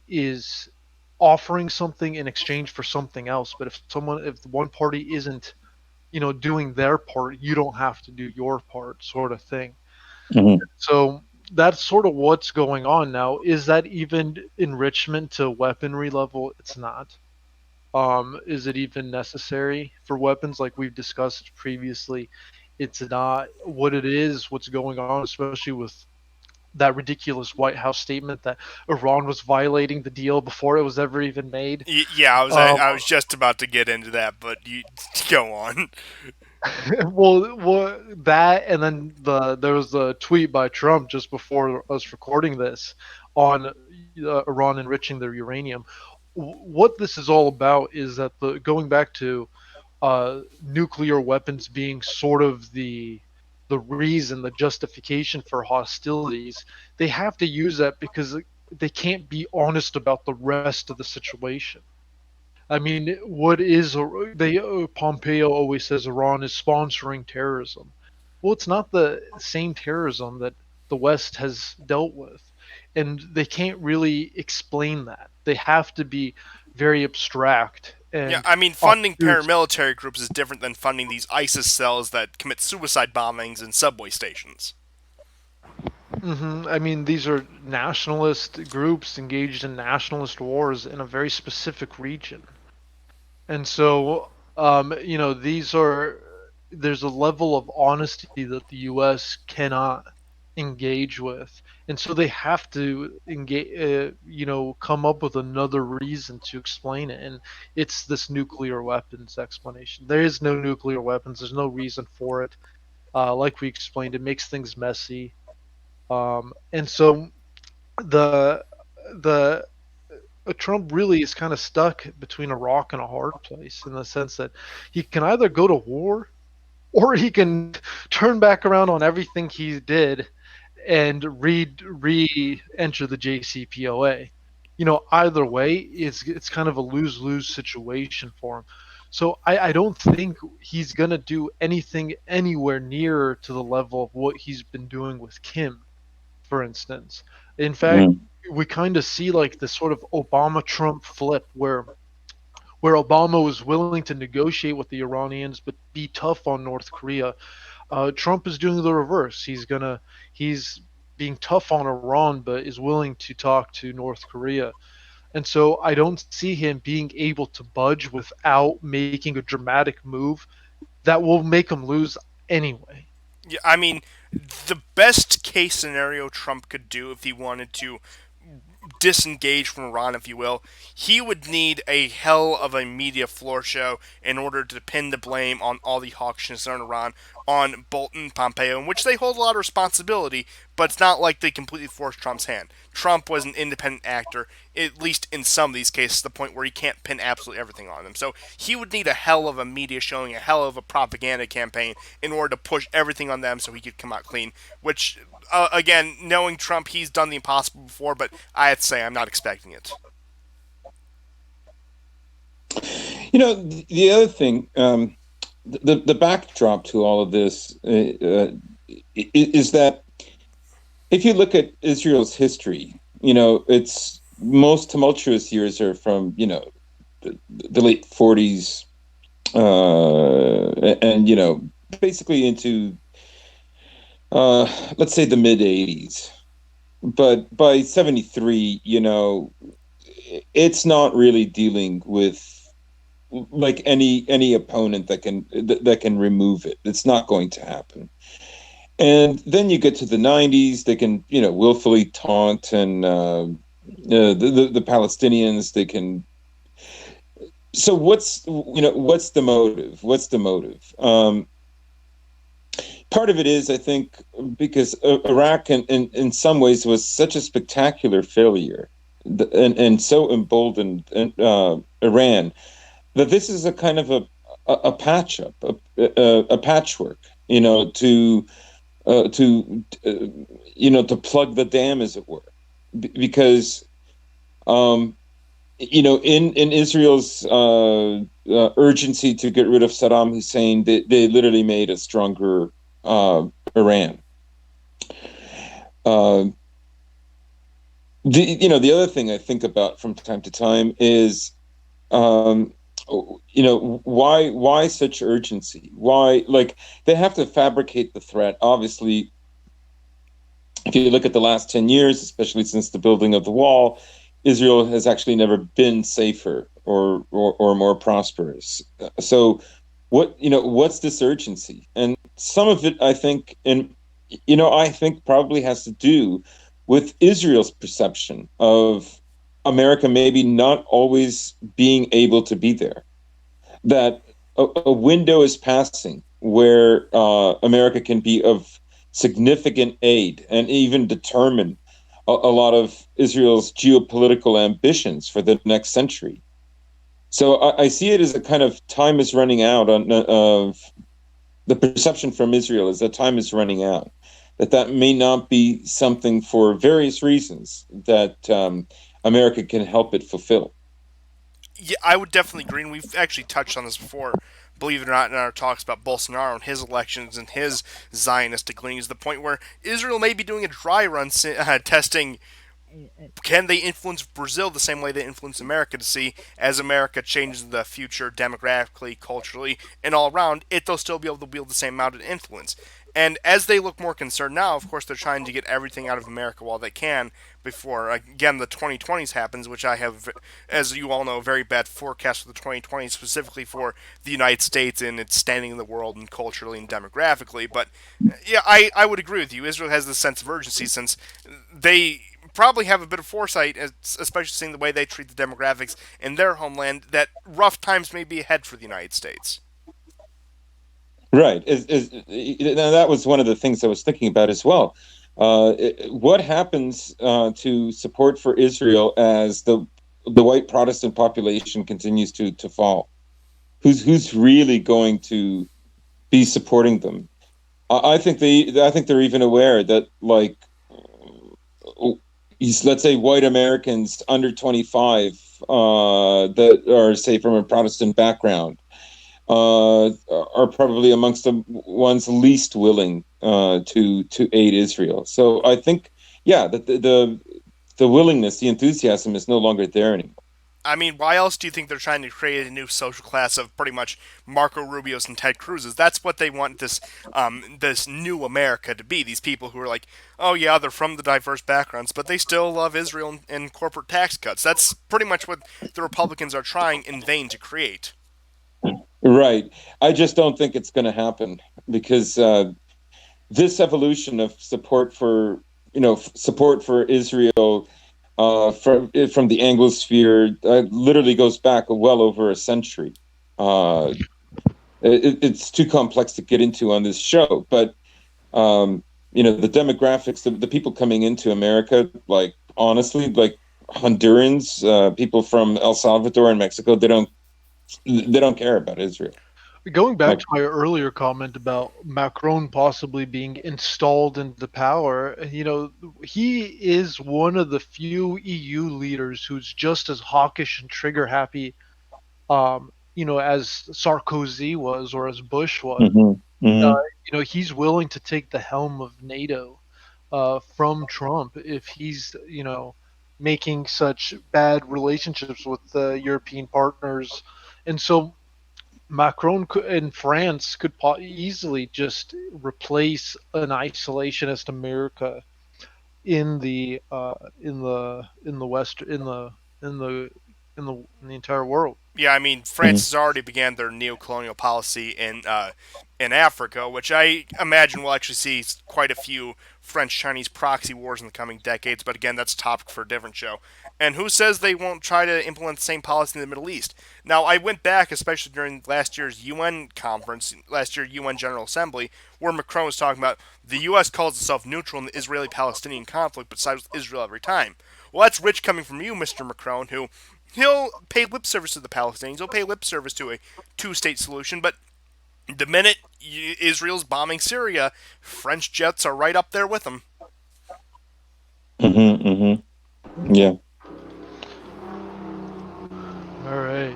is offering something in exchange for something else. But if one party isn't, doing their part, you don't have to do your part, sort of thing. Mhm. So that's sort of what's going on now. Is that even enrichment to weaponry level? It's not. Is it even necessary for weapons like we've discussed previously? It's not. What it is, what's going on, especially with that ridiculous White House statement that Iran was violating the deal before it was ever even made. Yeah, Um, I was just about to get into that, but you go on. that and then there was the tweet by Trump just before us recording this on Iran enriching their uranium. What this is all about is that going back to nuclear weapons being sort of the reason, the justification for hostilities, they have to use that because they can't be honest about the rest of the situation. I mean, what is they Pompeo always says Iran is sponsoring terrorism. Well, it's not the same terrorism that the West has dealt with, and they can't really explain that. They have to be very abstract Yeah, and I mean, funding obtuse. paramilitary groups is different than funding these ISIS cells that commit suicide bombings in subway stations. I mean, these are nationalist groups engaged in nationalist wars in a very specific region. And so, there's a level of honesty that the U.S. cannot engage with. And so they have to come up with another reason to explain it. And it's this nuclear weapons explanation. There is no nuclear weapons. There's no reason for it. Like we explained, it makes things messy. And so the the Trump really is kind of stuck between a rock and a hard place in the sense that he can either go to war or he can turn back around on everything he did and re-enter the JCPOA. Either way, it's kind of a lose-lose situation for him. So I don't think he's gonna do anything anywhere near to the level of what he's been doing with Kim, for instance. In fact, Mm. we kind of see like this sort of Obama Trump flip where Obama was willing to negotiate with the Iranians but be tough on North Korea. Trump is doing the reverse. He's being tough on Iran but is willing to talk to North Korea. And so I don't see him being able to budge without making a dramatic move that will make him lose anyway. Yeah, I mean, the best case scenario Trump could do if he wanted to disengage from Iran, if you will, he would need a hell of a media floor show in order to pin the blame on all the hawkishness in Iran on Bolton, Pompeo, in which they hold a lot of responsibility, but it's not like they completely forced Trump's hand. Trump was an independent actor, at least in some of these cases, to the point where he can't pin absolutely everything on them. So he would need a hell of a media showing, a hell of a propaganda campaign in order to push everything on them so he could come out clean, which again, knowing Trump, he's done the impossible before, but I have to say I'm not expecting it. The other thing, the backdrop to all of this is that if you look at Israel's history, its most tumultuous years are from the late 40s, and basically into let's say the mid 80s. But by 73, it's not really dealing with like any opponent that can remove it. It's not going to happen. And then you get to the 90s, they can willfully taunt and the Palestinians. They can. So what's the motive? What's the motive? Part of it is, I think, because Iraq in some ways was such a spectacular failure and so emboldened Iran that this is a kind of a patch up, a patchwork, to plug the dam, as it were, because in Israel's urgency to get rid of Saddam Hussein, they literally made a stronger Iran. The other thing I think about from time to time is why such urgency? Why, like, they have to fabricate the threat. Obviously, if you look at the last 10 years, especially since the building of the wall, Israel has actually never been safer or more prosperous. So what's this urgency? And some of it, I think, probably has to do with Israel's perception of America maybe not always being able to be there. That a window is passing where America can be of significant aid and even determine a lot of Israel's geopolitical ambitions for the next century. So I see it as a kind of time is running out of the perception from Israel is that time is running out, that may not be something for various reasons that America can help it fulfill. Yeah, I would definitely agree, and we've actually touched on this before, believe it or not, in our talks about Bolsonaro and his elections and his Zionistic leanings, the point where Israel may be doing a dry run testing can they influence Brazil the same way they influence America to see as America changes the future demographically, culturally, and all around, they'll still be able to wield the same amount of influence. And as they look more concerned now, of course, they're trying to get everything out of America while they can before, again, the 2020s happens, which I have, as you all know, a very bad forecast for the 2020s, specifically for the United States and its standing in the world and culturally and demographically. But, yeah, I would agree with you. Israel has this sense of urgency since they probably have a bit of foresight, especially seeing the way they treat the demographics in their homeland, that rough times may be ahead for the United States. Right. Now that was one of the things I was thinking about as well. What happens to support for Israel as the the white Protestant population continues to fall. Who's really going to be supporting them? I think they're even aware that, like, let's say white Americans under 25 that are, say, from a Protestant background are probably amongst the ones least willing to aid Israel. So I think, yeah, that the willingness, the enthusiasm is no longer there anymore. I mean, why else do you think they're trying to create a new social class of pretty much Marco Rubio's and Ted Cruz's? That's what they want this new America to be. These people who are like, oh yeah, they're from the diverse backgrounds, but they still love Israel and corporate tax cuts. That's pretty much what the Republicans are trying in vain to create. Right. I just don't think it's going to happen because this evolution of support for support for Israel from the Anglosphere literally goes back well over a century. It's too complex to get into on this show, but the demographics, the people coming into America, like, honestly, like Hondurans, people from El Salvador and Mexico, they don't care about Israel. Going back Like, to my earlier comment about Macron possibly being installed into power, he is one of the few EU leaders who's just as hawkish and trigger happy, as Sarkozy was or as Bush was. He's willing to take the helm of NATO from Trump if he's, making such bad relationships with European partners. And so Macron in France could easily just replace an isolationist America in the West in the entire world. Yeah, I mean, France has already began their neo-colonial policy in Africa, which I imagine we'll actually see quite a few French-Chinese proxy wars in the coming decades. But again, that's a topic for a different show. And who says they won't try to implement the same policy in the Middle East? Now, I went back, especially during last year's UN conference, last year UN General Assembly, where Macron was talking about the U.S. calls itself neutral in the Israeli-Palestinian conflict, but sides with Israel every time. Well, that's rich coming from you, Mr. Macron, who he'll pay lip service to the Palestinians. He'll pay lip service to a two-state solution, but the minute Israel's bombing Syria, French jets are right up there with them. Yeah. All right.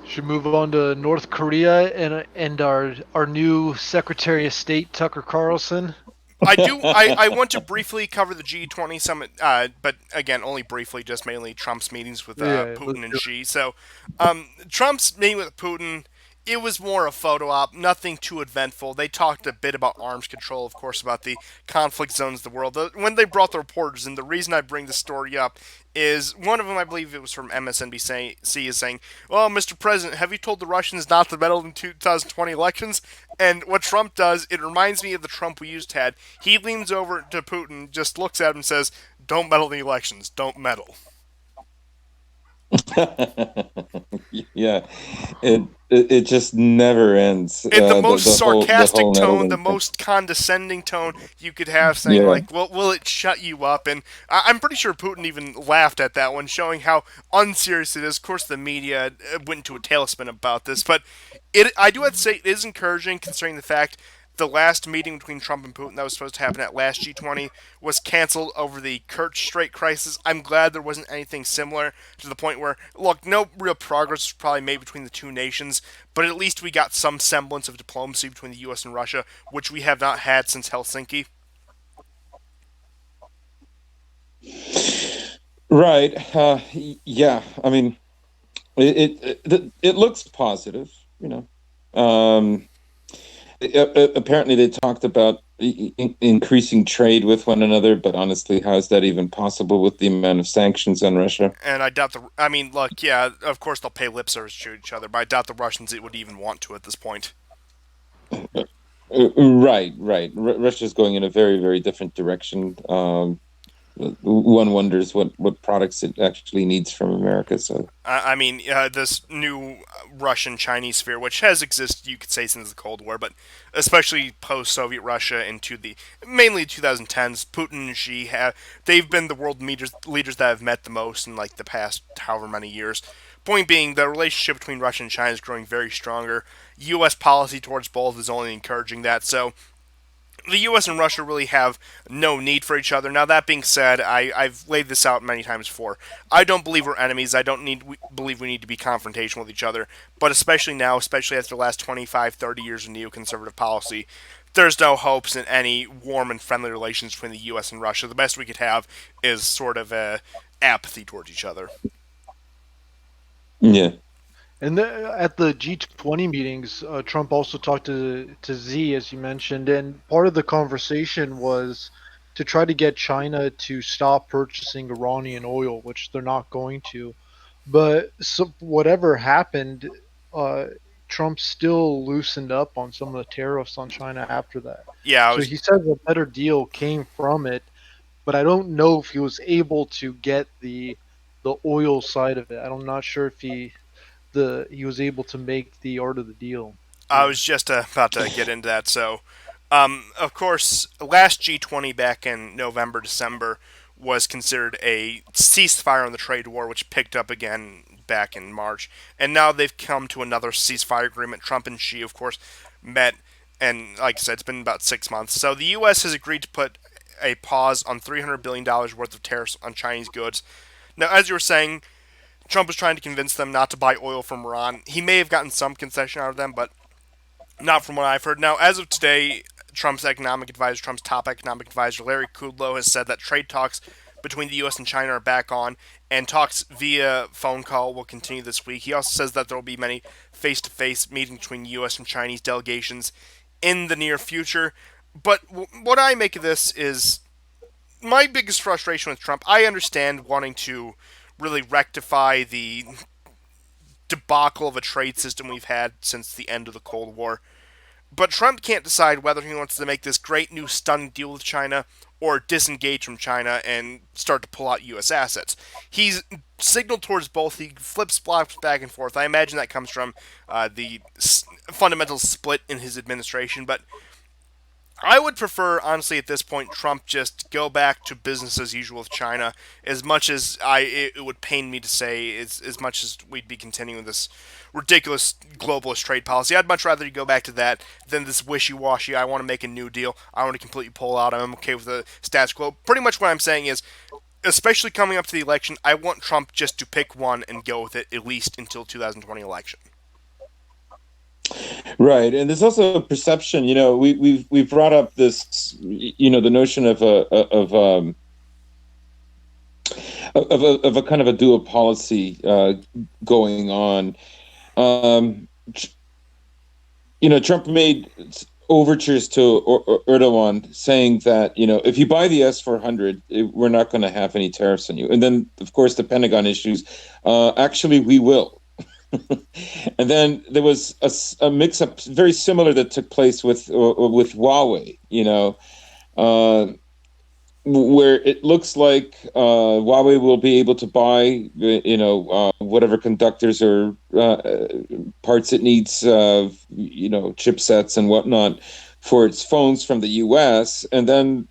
Should move on to North Korea and our new Secretary of State Tucker Carlson. I want to briefly cover the G20 summit, but again, only briefly, just mainly Trump's meetings with Putin and Xi. So, Trump's meeting with Putin, it was more a photo op, nothing too eventful. They talked a bit about arms control, of course, about the conflict zones of the world. When they brought the reporters in, the reason I bring this story up is one of them, I believe it was from MSNBC, is saying, well, Mr. President, have you told the Russians not to meddle in 2020 elections? And what Trump does, it reminds me of the Trump we used to have. He leans over to Putin, just looks at him and says, don't meddle in the elections, don't meddle. Yeah, it just never ends. In the most sarcastic whole tone, the most condescending tone you could have, saying like, "Well, will it shut you up?" And I'm pretty sure Putin even laughed at that one, showing how unserious it is. Of course, the media went into a tailspin about this, but I do have to say it is encouraging, considering the fact the last meeting between Trump and Putin that was supposed to happen at last G20 was canceled over the Kerch Strait crisis. I'm glad there wasn't anything similar, to the point where, look, no real progress was probably made between the two nations, but at least we got some semblance of diplomacy between the U.S. and Russia, which we have not had since Helsinki. Right. Yeah. I mean, it looks positive, apparently they talked about increasing trade with one another, but honestly, how is that even possible with the amount of sanctions on Russia? And I doubt look, yeah, of course they'll pay lip service to each other, but I doubt the Russians would even want to at this point. Right. Russia's going in a very, very different direction. one wonders what products it actually needs from America. So I mean, this new Russian-Chinese sphere, which has existed, you could say, since the Cold War, but especially post-Soviet Russia into the mainly 2010s, Putin and Xi they've been the world leaders that have met the most in like the past however many years. Point being, the relationship between Russia and China is growing very stronger. U.S. policy towards both is only encouraging that. So the U.S. and Russia really have no need for each other. Now, that being said, I've laid this out many times before. I don't believe we're enemies. I don't believe we need to be confrontational with each other. But especially now, especially after the last 25, 30 years of neoconservative policy, there's no hopes in any warm and friendly relations between the U.S. and Russia. The best we could have is sort of apathy towards each other. yeah. And at the G20 meetings, Trump also talked to Z, as you mentioned, and part of the conversation was to try to get China to stop purchasing Iranian oil, which they're not going to. But so whatever happened, uh, Trump still loosened up on some of the tariffs on China after that. Yeah, I So was he says a better deal came from it, but I don't know if he was able to get the oil side of it. I'm not sure if he was able to make the art of the deal I here. was just about to get into that. So, of course, last G20 back in November, December was considered a ceasefire on the trade war, which picked up again back in March. And now they've come to another ceasefire agreement. Trump and Xi, of course, met, and like I said, it's been about 6 months. So the U.S. has agreed to put a pause on $300 billion worth of tariffs on Chinese goods. Now, as you were saying, Trump was trying to convince them not to buy oil from Iran. He may have gotten some concession out of them, but not from what I've heard. Now, as of today, Trump's top economic advisor, Larry Kudlow, has said that trade talks between the U.S. and China are back on, and talks via phone call will continue this week. He also says that there will be many face-to-face meetings between U.S. and Chinese delegations in the near future. But what I make of this is my biggest frustration with Trump. I understand wanting to really rectify the debacle of a trade system we've had since the end of the Cold War. But Trump can't decide whether he wants to make this great new stunning deal with China or disengage from China and start to pull out U.S. assets. He's signaled towards both. He flips flops back and forth. I imagine that comes from the fundamental split in his administration. But I would prefer, honestly, at this point, Trump just go back to business as usual with China. As much as it would pain me to say, as much as we'd be continuing this ridiculous globalist trade policy, I'd much rather you go back to that than this wishy-washy. I want to make a new deal. I want to completely pull out. I'm okay with the status quo. Pretty much what I'm saying is, especially coming up to the election, I want Trump just to pick one and go with it at least until 2020 election. Right, and there's also a perception. We've brought up this, the notion of a kind of a dual policy going on. Trump made overtures to Erdogan saying that if you buy the S-400, we're not going to have any tariffs on you. And then, of course, the Pentagon issues. Actually, we will. And then there was a mix-up very similar that took place with Huawei, where it looks like Huawei will be able to buy, whatever conductors or parts it needs, chipsets and whatnot for its phones from the U.S. And then,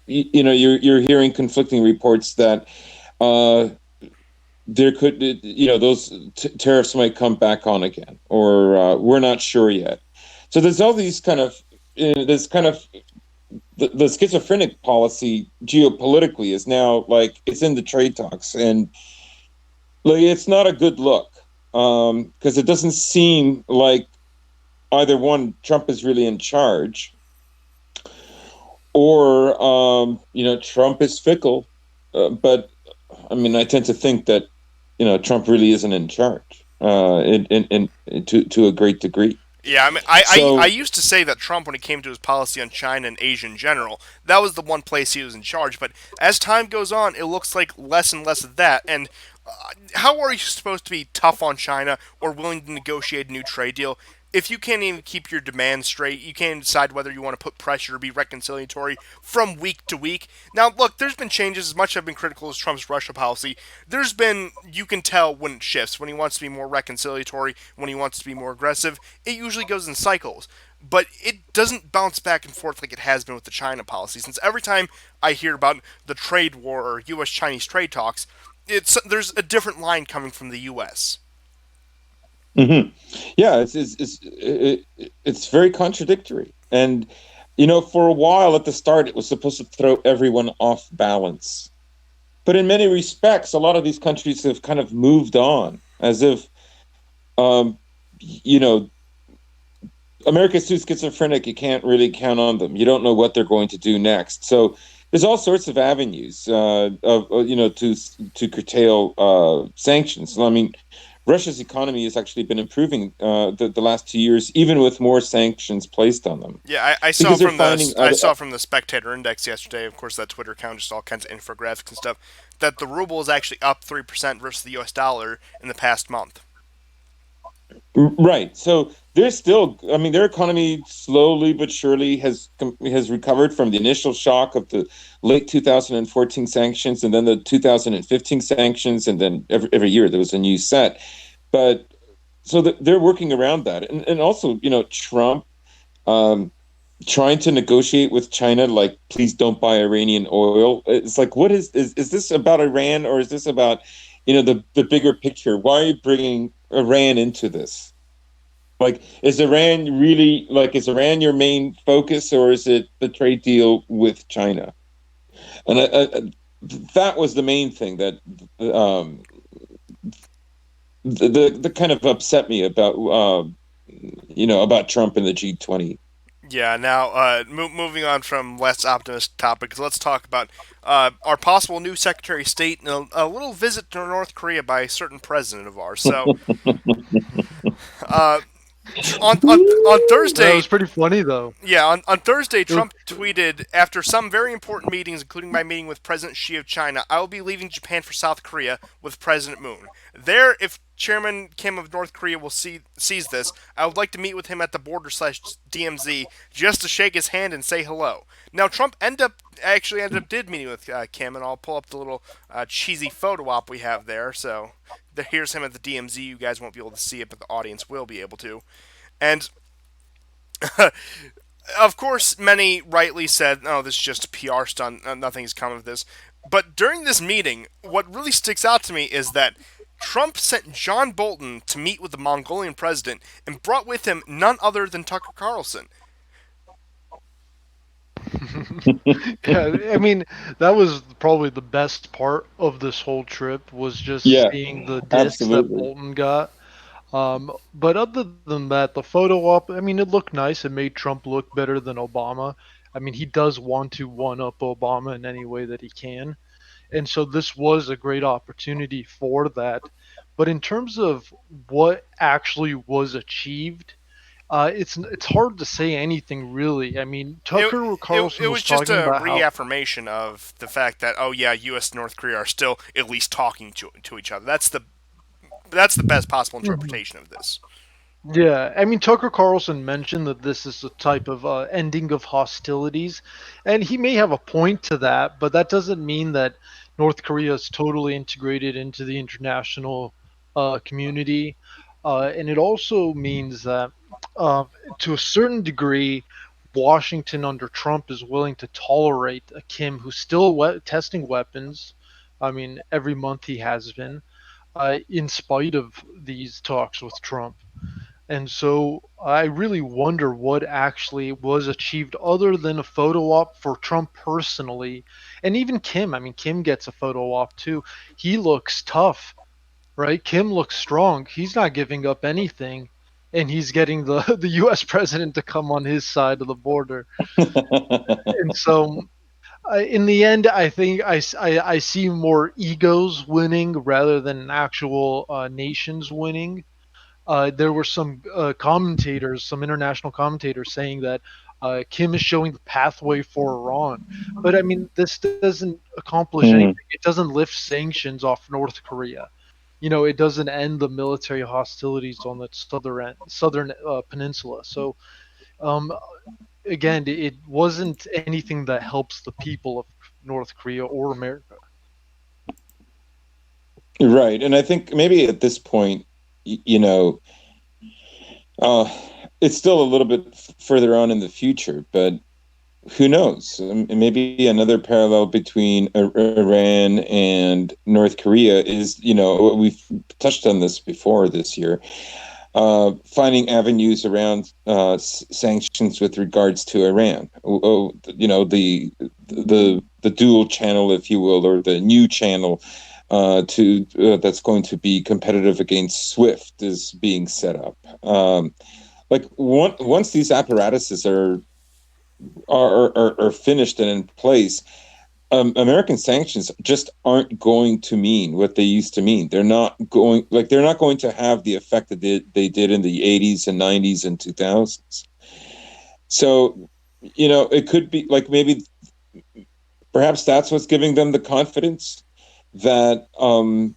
you're hearing conflicting reports that there could, those tariffs might come back on again, or we're not sure yet. So there's all these kind of, the schizophrenic policy geopolitically is now like it's in the trade talks, and like it's not a good look because it doesn't seem like either one, Trump is really in charge, or Trump is fickle. But I mean, I tend to think that Trump really isn't in charge to a great degree. Yeah, I mean, I used to say that Trump, when it came to his policy on China and Asia in general, that was the one place he was in charge. But as time goes on, it looks like less and less of that. And how are you supposed to be tough on China or willing to negotiate a new trade deal if you can't even keep your demand straight, you can't decide whether you want to put pressure or be reconciliatory from week to week. Now, look, there's been changes. As much as I've been critical of Trump's Russia policy, there's been, you can tell when it shifts, when he wants to be more reconciliatory, when he wants to be more aggressive. It usually goes in cycles. But it doesn't bounce back and forth like it has been with the China policy. Since every time I hear about the trade war or U.S.-Chinese trade talks, there's a different line coming from the U.S. Mm-hmm. Yeah, it's very contradictory, and for a while at the start, it was supposed to throw everyone off balance. But in many respects, a lot of these countries have kind of moved on, as if, you know, America's too schizophrenic. You can't really count on them. You don't know what they're going to do next. So there's all sorts of avenues to curtail sanctions. I mean, Russia's economy has actually been improving the last 2 years, even with more sanctions placed on them. Yeah, I saw from the Spectator Index yesterday. Of course, that Twitter account, just all kinds of infographics and stuff. That the ruble is actually up 3% versus the U.S. dollar in the past month. Right. So there's still, I mean, their economy slowly but surely has recovered from the initial shock of the late 2014 sanctions, and then the 2015 sanctions, and then every year there was a new set. But so they're working around that, and also, Trump trying to negotiate with China, like, please don't buy Iranian oil. It's like, what is this about Iran, or is this about the bigger picture? Why are you bringing Iran into this? Like, is Iran your main focus, or is it the trade deal with China? And that was the main thing that the kind of upset me about about Trump and the G20. Yeah. Now, moving on from less optimistic topics, let's talk about our possible new Secretary of State and a little visit to North Korea by a certain president of ours. So, on Thursday, That was pretty funny, though. Yeah, on Thursday, Trump tweeted, after some very important meetings, including my meeting with President Xi of China, I will be leaving Japan for South Korea with President Moon. There, if Chairman Kim of North Korea sees this, I would like to meet with him at the border/DMZ just to shake his hand and say hello. Now, Trump ended up meeting with Kim, and I'll pull up the little cheesy photo op we have there. So here's him at the DMZ. You guys won't be able to see it, but the audience will be able to. And of course, many rightly said, "Oh, this is just a PR stunt. Nothing's come of this." But during this meeting, what really sticks out to me is that Trump sent John Bolton to meet with the Mongolian president and brought with him none other than Tucker Carlson. Yeah, I mean, that was probably the best part of this whole trip, was just seeing the disc that Bolton got. But other than that, the photo op, I mean, it looked nice. It made Trump look better than Obama. I mean, he does want to one-up Obama in any way that he can. And so this was a great opportunity for that. But in terms of what actually was achieved, it's hard to say anything really. I mean, Tucker Carlson was talking just a about reaffirmation of the fact that, oh yeah, U.S. and North Korea are still at least talking to each other. That's the best possible interpretation of this. Yeah, I mean, Tucker Carlson mentioned that this is a type of ending of hostilities, and he may have a point to that, but that doesn't mean that North Korea is totally integrated into the international community. And it also means that, to a certain degree, Washington under Trump is willing to tolerate a Kim who's still testing weapons. I mean, every month he has been, in spite of these talks with Trump. And so I really wonder what actually was achieved other than a photo op for Trump personally. And even Kim, I mean, Kim gets a photo op too. He looks tough, right? Kim looks strong. He's not giving up anything. And he's getting the U.S. president to come on his side of the border. And so in the end, I think I see more egos winning rather than actual nations winning. There were some commentators, some international commentators, saying that Kim is showing the pathway for Iran. But I mean, this doesn't accomplish anything. It doesn't lift sanctions off North Korea. it doesn't end the military hostilities on the southern peninsula. So um, again, it wasn't anything that helps the people of North Korea or America. Right, and I think maybe at this point, you know, uh, it's still a little bit further on in the future, but who knows? Maybe another parallel between Iran and North Korea is, we've touched on this before this year, finding avenues around sanctions with regards to Iran. The dual channel, if you will, or the new channel that's going to be competitive against SWIFT is being set up. Once these apparatuses are finished and in place, American sanctions just aren't going to mean what they used to mean. They're not going to have the effect that they did in the 80s and 90s and 2000s. So, it could be like maybe perhaps that's what's giving them the confidence that in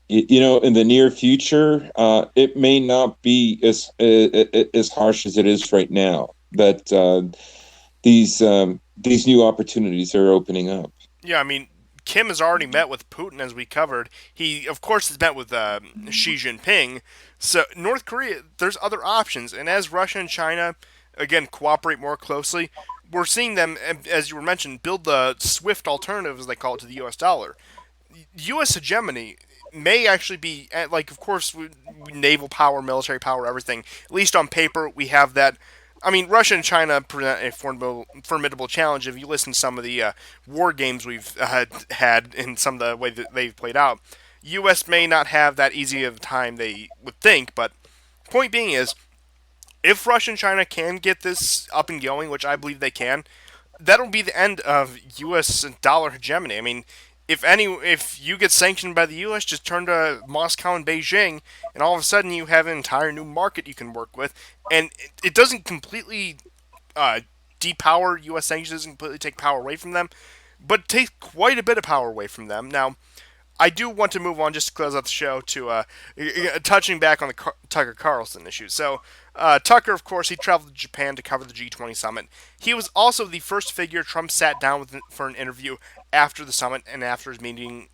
the near future, it may not be as harsh as it is right now. That these new opportunities are opening up. Yeah, I mean, Kim has already met with Putin, as we covered. He, of course, has met with Xi Jinping. So North Korea, there's other options, and as Russia and China again cooperate more closely, we're seeing them, as you were mentioned, build the SWIFT alternative, as they call it, to the U.S. dollar. U.S. hegemony may actually be, like, of course, naval power, military power, everything. At least on paper, we have that. I mean, Russia and China present a formidable challenge. If you listen to some of the war games we've had in some of the way that they've played out, U.S. may not have that easy of a time they would think. But point being is, if Russia and China can get this up and going, which I believe they can, that'll be the end of U.S. dollar hegemony. I mean, if you get sanctioned by the U.S., just turn to Moscow and Beijing, and all of a sudden you have an entire new market you can work with, and it doesn't completely depower U.S. sanctions, doesn't completely take power away from them, but it takes quite a bit of power away from them. Now, I do want to move on just to close out the show to touching back on the Tucker Carlson issue. So, Tucker, of course, he traveled to Japan to cover the G20 summit. He was also the first figure Trump sat down with for an interview after the summit and after his meetings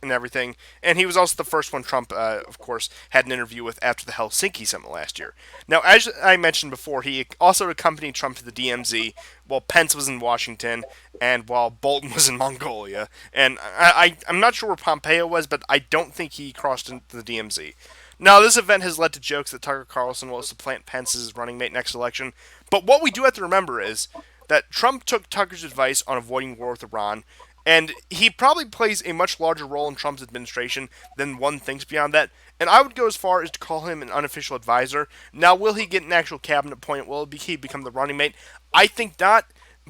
and everything. And he was also the first one Trump, of course, had an interview with after the Helsinki summit last year. Now, as I mentioned before, he also accompanied Trump to the DMZ while Pence was in Washington and while Bolton was in Mongolia. And I'm not sure where Pompeo was, but I don't think he crossed into the DMZ. Now, this event has led to jokes that Tucker Carlson will supplant Pence as his running mate next election. But what we do have to remember is that Trump took Tucker's advice on avoiding war with Iran, and he probably plays a much larger role in Trump's administration than one thinks beyond that. And I would go as far as to call him an unofficial advisor. Now, will he get an actual cabinet appointment? Will he become the running mate? I think not.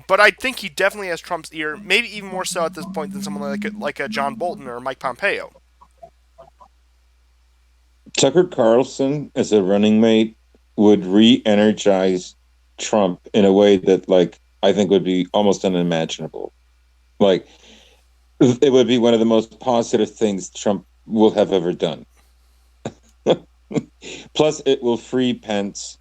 But I think he definitely has Trump's ear, maybe even more so at this point than someone like a John Bolton or Mike Pompeo. Tucker Carlson as a running mate would re-energize Trump in a way that, like, I think would be almost unimaginable. Like, it would be one of the most positive things Trump will have ever done. Plus, it will free Pence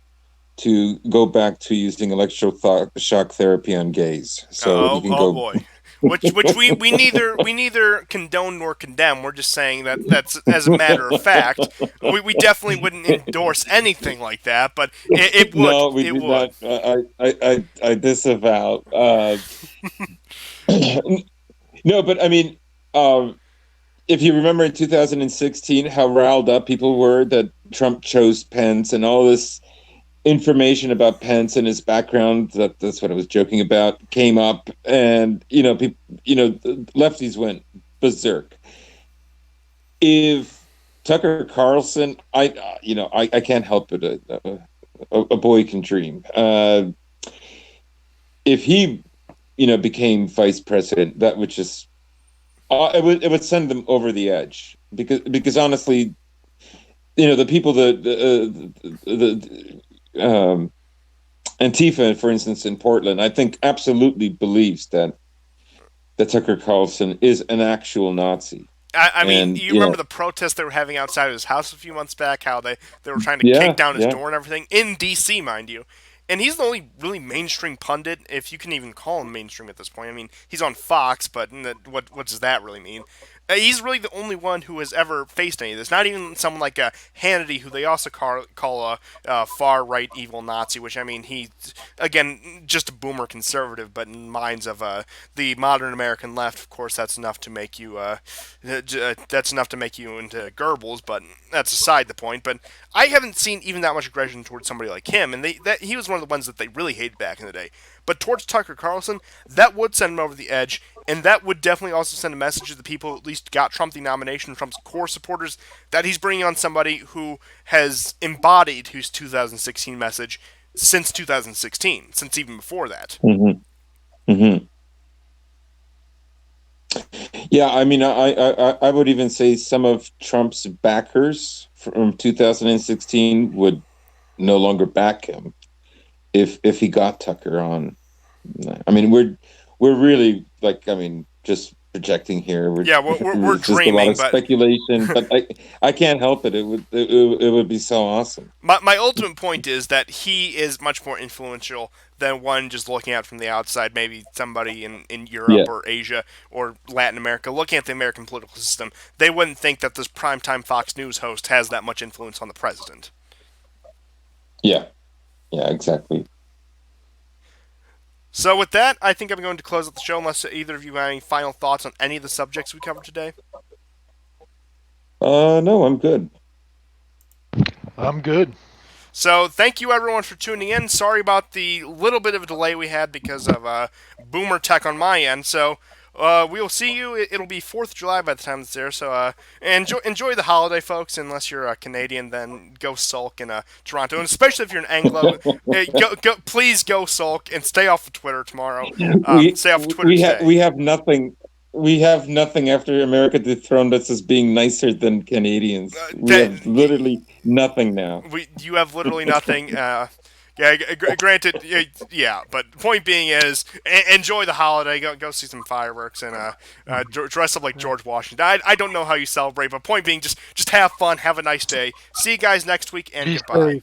to go back to using electroshock therapy on gays. So you can go. Boy. Which we neither condone nor condemn. We're just saying that's as a matter of fact. We definitely wouldn't endorse anything like that, but it would. No, we do not. I disavow. No, but I mean, if you remember in 2016 how riled up people were that Trump chose Pence and all this information about Pence and his background, that's what I was joking about, came up, and lefties went berserk. If Tucker Carlson, I can't help it. A boy can dream. If he, became vice president, that would just it would send them over the edge because honestly, the people Antifa, for instance, in Portland, I think absolutely believes that Tucker Carlson is an actual Nazi. I mean, And you remember the protests they were having outside of his house a few months back? How they were trying to yeah, kick down his yeah. door and everything in D.C., mind you. And he's the only really mainstream pundit, if you can even call him mainstream at this point. I mean, he's on Fox, but what does that really mean? He's really the only one who has ever faced any of this. Not even someone like Hannity, who they also call a far right evil Nazi. Which I mean, he's again just a boomer conservative, but in minds of the modern American left, of course, that's enough to make you that's enough to make you into Goebbels. But that's aside the point. But I haven't seen even that much aggression towards somebody like him, and he was one of the ones that they really hated back in the day. But towards Tucker Carlson, that would send him over the edge, and that would definitely also send a message to the people who at least got Trump the nomination, Trump's core supporters, that he's bringing on somebody who has embodied his 2016 message since 2016, since even before that. Mm-hmm. Mm-hmm. Yeah, I mean, I would even say some of Trump's backers from 2016 would no longer back him if he got Tucker on. I mean, we're really like, I mean, just projecting here. We're it's dreaming, just a lot of speculation, but I can't help it. It would be so awesome. My ultimate point is that he is much more influential than one just looking at from the outside, maybe somebody in Europe or Asia or Latin America, looking at the American political system. They wouldn't think that this primetime Fox News host has that much influence on the president. Yeah, exactly. So with that, I think I'm going to close up the show unless either of you have any final thoughts on any of the subjects we covered today. No, I'm good. I'm good. So thank you everyone for tuning in. Sorry about the little bit of a delay we had because of boomer tech on my end. So we will see you. It'll be 4th of July by the time it's there. So enjoy the holiday, folks. Unless you're a Canadian, then go sulk in Toronto. And especially if you're an Anglo, please go sulk and stay off of Twitter tomorrow. Stay off of Twitter today. We have nothing. We have nothing after America dethroned us as being nicer than Canadians. We have literally nothing now. You have literally nothing. Granted, yeah, but point being is, enjoy the holiday. Go see some fireworks and dress up like George Washington. I don't know how you celebrate, but point being, just have fun, have a nice day. See you guys next week, and Peace, goodbye.